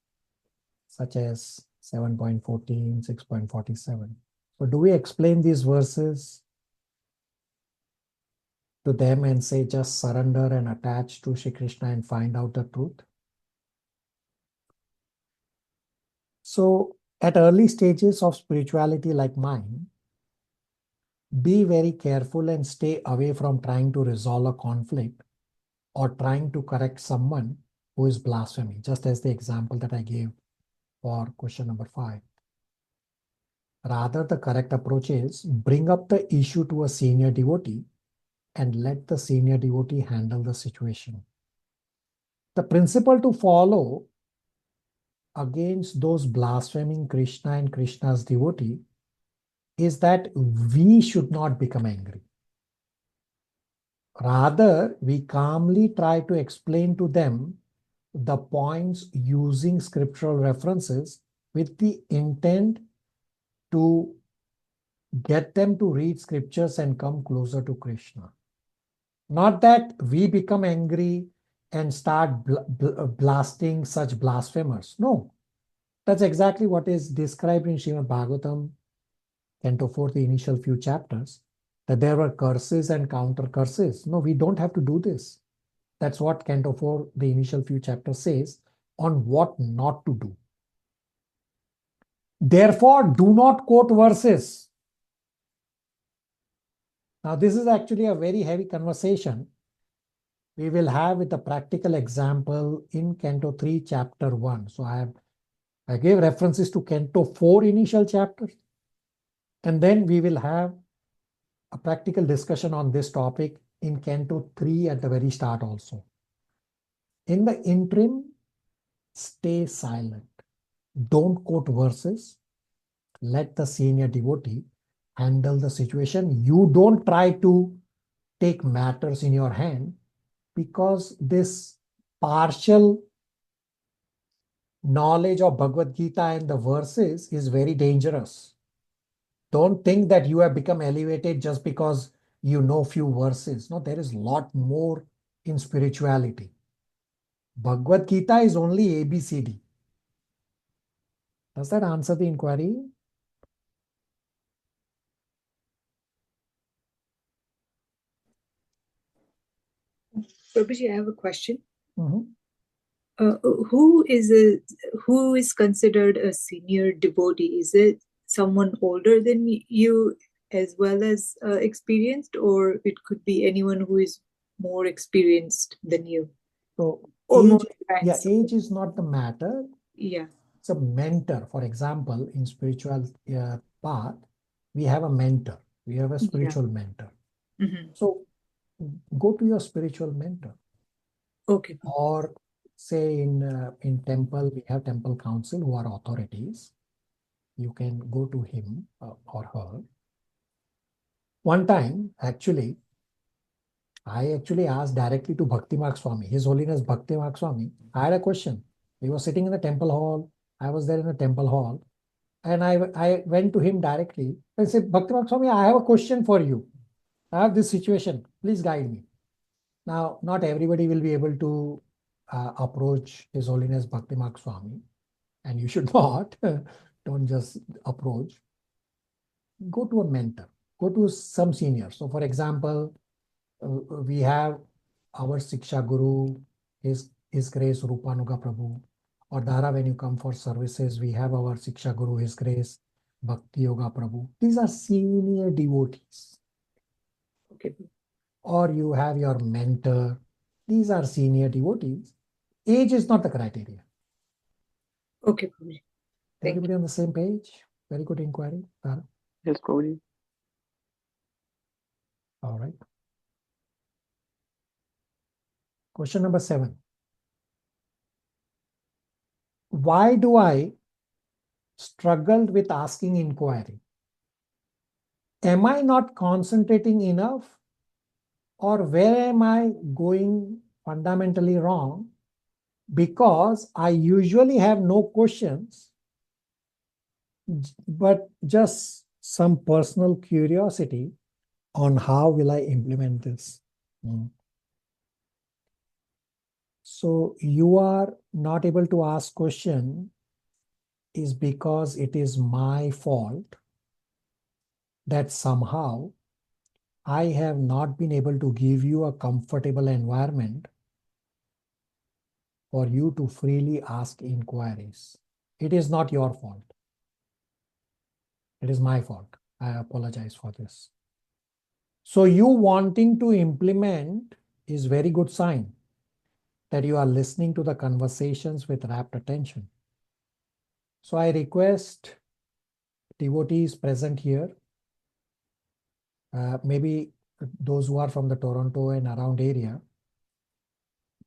Speaker 1: such as 7.14, 6.47. So do we explain these verses to them and say just surrender and attach to Shri Krishna and find out the truth? So at early stages of spirituality like mine, be very careful and stay away from trying to resolve a conflict or trying to correct someone who is blaspheming, just as the example that I gave for question number 5. Rather, the correct approach is bring up the issue to a senior devotee and let the senior devotee handle the situation. The principle to follow against those blaspheming Krishna and Krishna's devotee is that we should not become angry. Rather, we calmly try to explain to them the points using scriptural references with the intent to get them to read scriptures and come closer to Krishna. Not that we become angry and start blasting such blasphemers. No, that's exactly what is described in Srimad Bhagavatam, Canto 4, the initial few chapters, that there were curses and counter curses. No, we don't have to do this. That's what Canto 4, the initial few chapters says on what not to do. Therefore, do not quote verses. Now, this is actually a very heavy conversation we will have with a practical example in Canto 3, Chapter 1. So I gave references to Canto 4 initial chapters. And then we will have a practical discussion on this topic in Canto 3 at the very start also. In the interim, stay silent. Don't quote verses. Let the senior devotee handle the situation. You don't try to take matters in your hand, because this partial knowledge of Bhagavad Gita and the verses is very dangerous. Don't think that you have become elevated just because you know few verses. No, there is a lot more in spirituality. Bhagavad Gita is only ABCD. Does that answer the inquiry?
Speaker 3: Prabhuji, I have a question.
Speaker 1: Mm-hmm.
Speaker 3: Who is considered a senior devotee? Is it someone older than you as well as experienced, or it could be anyone who is more experienced than you?
Speaker 1: So
Speaker 3: Or more
Speaker 1: age, age is not the matter.
Speaker 3: Yeah.
Speaker 1: It's a mentor. For example, in spiritual path, we have a mentor. We have a spiritual mentor.
Speaker 3: Mm-hmm.
Speaker 1: So go to your spiritual mentor.
Speaker 3: Okay.
Speaker 1: Or say in temple, we have temple council who are authorities. You can go to him or her. One time, actually, I actually asked directly to Bhakti Mark Swami, His Holiness Bhakti Mark Swami. I had a question. He was sitting in the temple hall. I was there in the temple hall. And I went to him directly. I said, Bhakti Mark Swami, I have a question for you. I have this situation. Please guide me. Now, not everybody will be able to approach His Holiness Bhakti Mark Swami. And you should not. Don't just approach. Go to a mentor. Go to some senior. So, for example, we have our Siksha Guru, His Grace Rupanuga Prabhu. Or Dara, when you come for services, we have our Siksha Guru, His Grace Bhakti Yoga Prabhu. These are senior devotees.
Speaker 3: Okay.
Speaker 1: Or you have your mentor. These are senior devotees. Age is not the criteria.
Speaker 3: Okay, Prabhuji. Thank
Speaker 1: Everybody on the same page? Very good inquiry, Dara.
Speaker 5: Yes, Prabhuji.
Speaker 1: All right. Question number 7. Why do I struggle with asking inquiry? Am I not concentrating enough? Or where am I going fundamentally wrong? Because I usually have no questions, but just some personal curiosity on how will I implement this. So you are not able to ask question is because it is my fault that somehow I have not been able to give you a comfortable environment for you to freely ask inquiries. It is not your fault. It is my fault. I apologize for this. So you wanting to implement is very good sign that you are listening to the conversations with rapt attention. So I request devotees present here, maybe those who are from the Toronto and around area,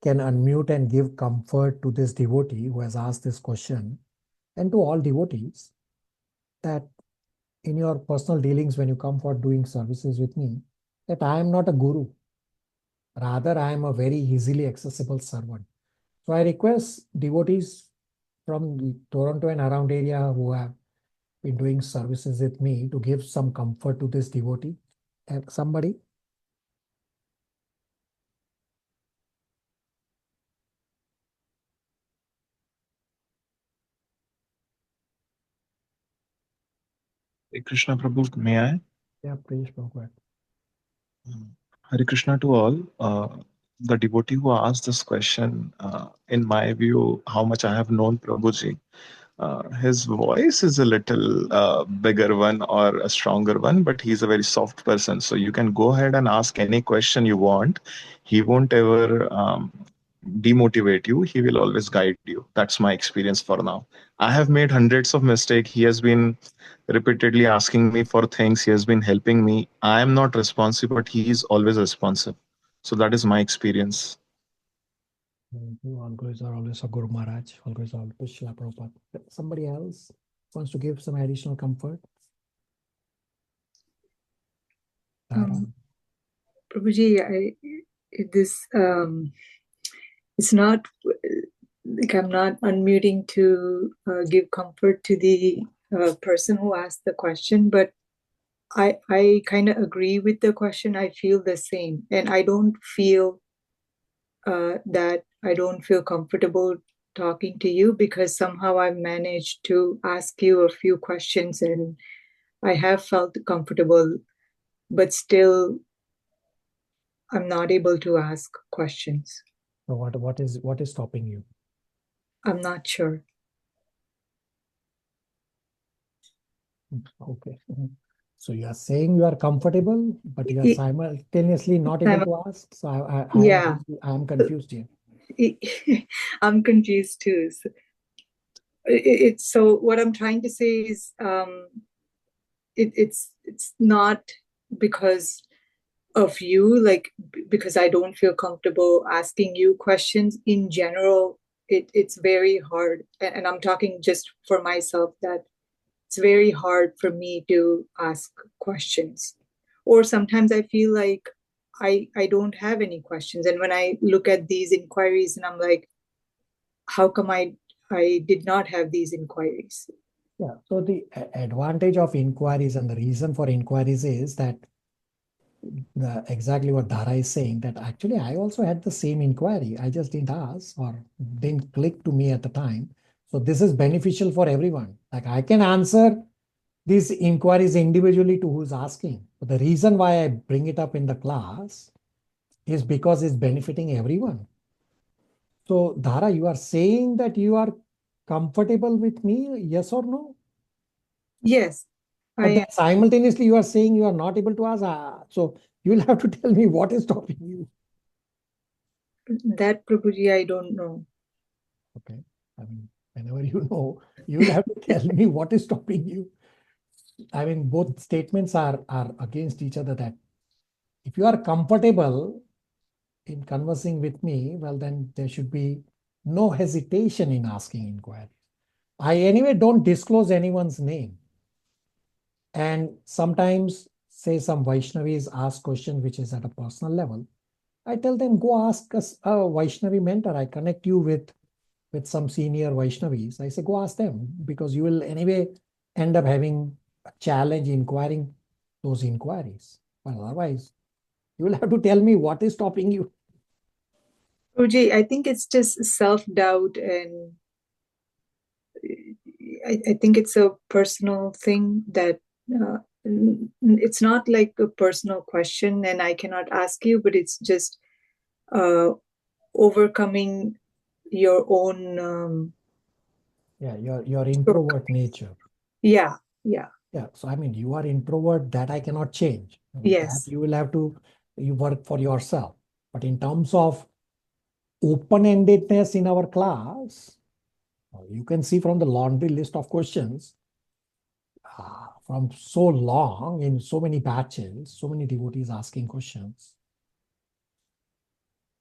Speaker 1: can unmute and give comfort to this devotee who has asked this question, and to all devotees, that in your personal dealings when you come for doing services with me, that I am not a guru. Rather, I am a very easily accessible servant. So I request devotees from Toronto and around area who have been doing services with me to give some comfort to this devotee. Somebody?
Speaker 11: Krishna Prabhu, may I?
Speaker 1: Yeah, please, Prabhu.
Speaker 11: Hare Krishna to all. The devotee who asked this question, in my view, how much I have known Prabhuji, his voice is a little bigger one or a stronger one, but he's a very soft person. So you can go ahead and ask any question you want. He won't ever demotivate you. He will always guide you. That's my experience for now. I have made hundreds of mistakes. He has been repeatedly asking me for things. He has been helping me. I am not responsive, but he is always responsive. So that is my experience.
Speaker 1: All glories are always a Guru Maharaj. All glories are always Srila Prabhupada. Somebody else wants to give some additional comfort?
Speaker 3: Prabhuji, it's not like I'm not unmuting to give comfort to the person who asked the question, but I kind of agree with the question. I feel the same, and I don't feel that I don't feel comfortable talking to you, because somehow I've managed to ask you a few questions and I have felt comfortable, but still I'm not able to ask questions.
Speaker 1: So what is stopping you?
Speaker 3: I'm not sure.
Speaker 1: Okay. So you are saying you are comfortable, but you are simultaneously not able to ask. So I am confused here.
Speaker 3: I'm confused too. So what I'm trying to say is, it's not because of you, like because I don't feel comfortable asking you questions. In general, it's very hard, and I'm talking just for myself, that it's very hard for me to ask questions. Or sometimes I feel like I don't have any questions. And when I look at these inquiries and I'm like, how come I did not have these inquiries?
Speaker 1: Yeah. So the advantage of inquiries and the reason for inquiries is that exactly what Dhara is saying, that actually I also had the same inquiry. I just didn't ask or didn't click to me at the time. So this is beneficial for everyone. Like I can answer these inquiries individually to who's asking. But the reason why I bring it up in the class is because it's benefiting everyone. So Dhara, you are saying that you are comfortable with me, yes or no?
Speaker 3: Yes,
Speaker 1: But then simultaneously you are saying you are not able to ask. So you will have to tell me what is stopping you.
Speaker 3: That Prabhuji, I don't know.
Speaker 1: Okay. I mean, whenever you know, you will have to tell me what is stopping you. I mean, both statements are against each other, that if you are comfortable in conversing with me, well, then there should be no hesitation in asking inquiries. I anyway don't disclose anyone's name. And sometimes, say some Vaishnavis ask questions which is at a personal level. I tell them, go ask us a Vaishnavi mentor. I connect you with some senior Vaishnavis. I say, go ask them, because you will anyway end up having a challenge inquiring those inquiries. But otherwise, you will have to tell me what is stopping you.
Speaker 3: Prabhuji, I think it's just self-doubt, and I think it's a personal thing that it's not like a personal question and I cannot ask you, but it's just overcoming your own
Speaker 1: your introvert nature.
Speaker 3: Yeah.
Speaker 1: So I mean, you are introvert, that I cannot change. I mean,
Speaker 3: Yes.
Speaker 1: that you will have to work for yourself. But in terms of open-endedness in our class, you can see from the laundry list of questions, from so long, in so many batches, so many devotees asking questions.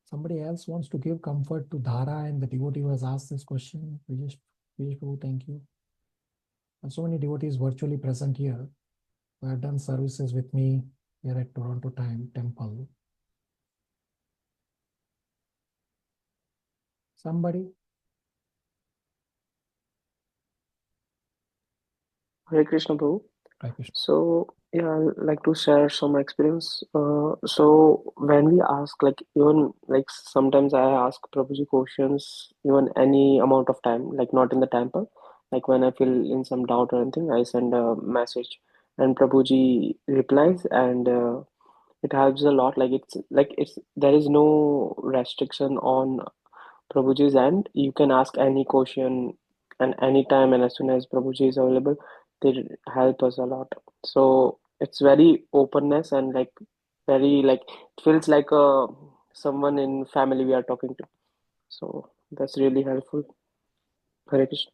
Speaker 1: Somebody else wants to give comfort to Dhara and the devotee who has asked this question. Vijesh Prabhu, thank you. And so many devotees virtually present here who have done services with me here at Toronto Temple. Somebody?
Speaker 12: Hare Krishna, Prabhu.
Speaker 1: Hare Krishna.
Speaker 12: So, yeah, I'd like to share some experience. So when we ask, like, even like sometimes I ask Prabhuji questions, even any amount of time, like not in the temple. Like when I feel in some doubt or anything, I send a message, and Prabhuji replies, and it helps a lot. Like it's there is no restriction on Prabhuji's end. You can ask any question and anytime, and as soon as Prabhuji is available, they help us a lot. So it's very openness and like very like it feels like someone in family we are talking to. So that's really helpful. Hare Krishna.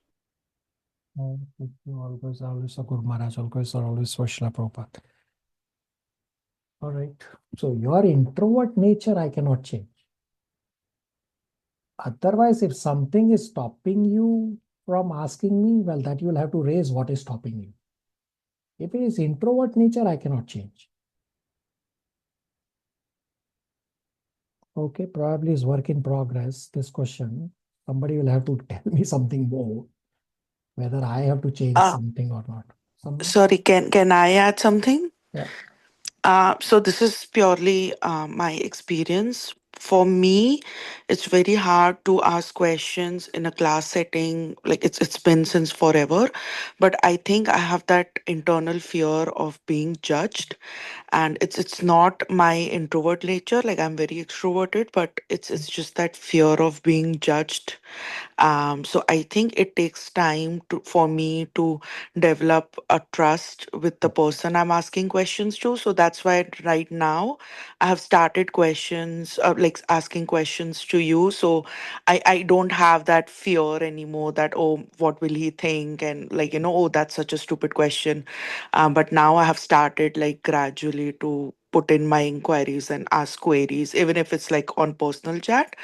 Speaker 1: Thank you. Always a good Maharaj, always Srila Prabhupada. All right. So your introvert nature I cannot change. Otherwise, if something is stopping you from asking me, well, that you will have to raise what is stopping you. If it is introvert nature, I cannot change. Okay, probably is work in progress, this question. Somebody will have to tell me something more, whether I have to change something or not.
Speaker 7: Sorry, can I add something?
Speaker 1: Yeah.
Speaker 7: So this is purely my experience. For me, it's very hard to ask questions in a class setting. Like it's been since forever, but I think I have that internal fear of being judged, and it's not my introvert nature. Like I'm very extroverted, but it's just that fear of being judged. So I think it takes time for me to develop a trust with the person I'm asking questions to. So that's why right now I have started questions, like asking questions to you. So I don't have that fear anymore that, oh, what will he think? And like, oh, that's such a stupid question. But now I have started like gradually to put in my inquiries and ask queries, even if it's like on personal chat.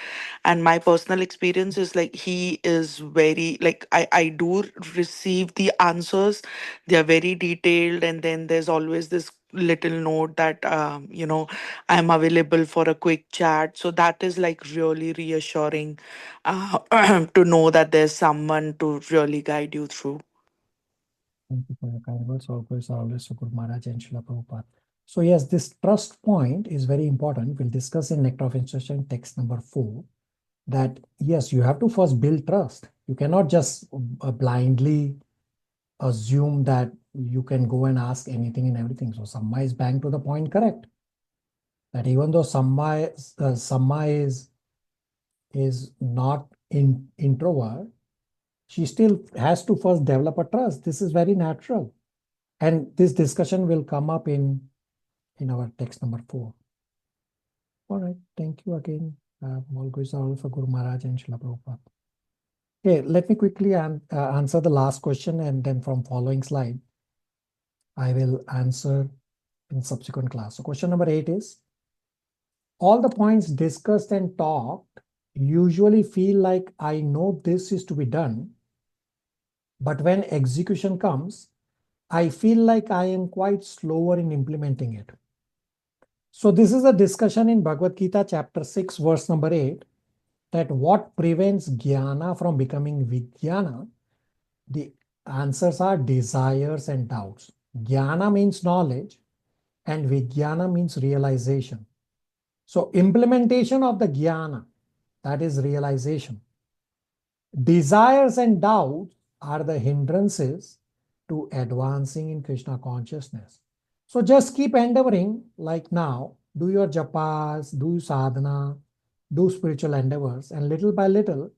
Speaker 7: And my personal experience is like he is very like I do receive the answers. They are very detailed, and then there's always this little note that I'm available for a quick chat. So that is like really reassuring to know that there's someone to really guide you through.
Speaker 1: Thank you for your kind words. Always, Guru Maharaj and Srila Prabhupada. So yes, this trust point is very important. We'll discuss in Nectar of Instruction text number 4 that yes, you have to first build trust. You cannot just blindly assume that you can go and ask anything and everything. So Samma is bang to the point correct. That even though Samma is not introvert, she still has to first develop a trust. This is very natural. And this discussion will come up in our text number 4. All right. Thank you again. All goes all for Guru Maharaj and Srila Prabhupada. Okay, let me quickly answer the last question, and then from following slide, I will answer in subsequent class. So question number 8 is, all the points discussed and talked usually feel like I know this is to be done, but when execution comes, I feel like I am quite slower in implementing it. So this is a discussion in Bhagavad Gita chapter 6 verse number 8, that what prevents jnana from becoming vijnana. The answers are desires and doubts. Jnana means knowledge and vijnana means realization. So implementation of the jnana, that is realization. Desires and doubts are the hindrances to advancing in Krishna consciousness. So just keep endeavoring, like now, do your japas, do sadhana, do spiritual endeavors, and little by little,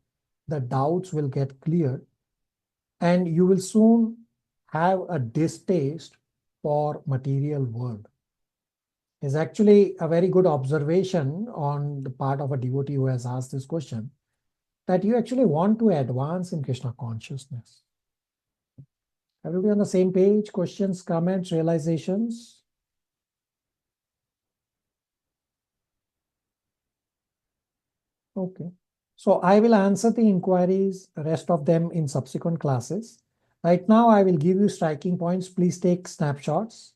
Speaker 1: the doubts will get cleared, and you will soon have a distaste for material world. Is actually a very good observation on the part of a devotee who has asked this question, that you actually want to advance in Krishna consciousness. Everybody on the same page? Questions, comments, realizations? Okay. So I will answer the inquiries, rest of them in subsequent classes. Right now, I will give you striking points. Please take snapshots.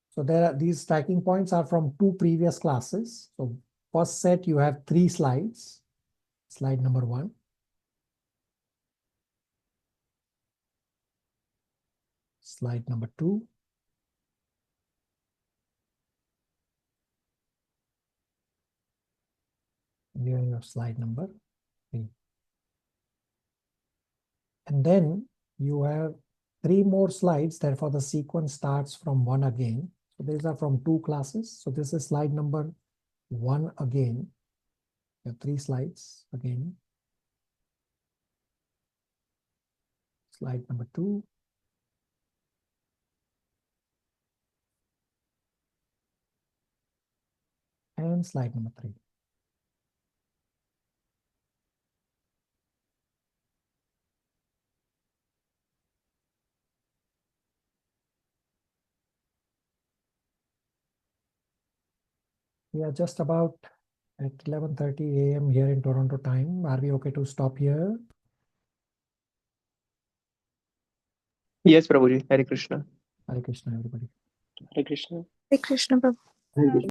Speaker 1: So these striking points are from 2 previous classes. So first set, you have 3 slides. Slide number 1. Slide number 2. Here you have slide number 3. And then you have 3 more slides. Therefore, the sequence starts from 1 again. So these are from 2 classes. So this is slide number 1 again. You have 3 slides again. Slide number 2. And slide number 3. We are just about at 11:30 a.m. here in Toronto time. Are we okay to stop here?
Speaker 5: Yes, Prabhuji. Hare Krishna.
Speaker 1: Hare Krishna, everybody.
Speaker 12: Hare Krishna.
Speaker 10: Hare Krishna Prabhu.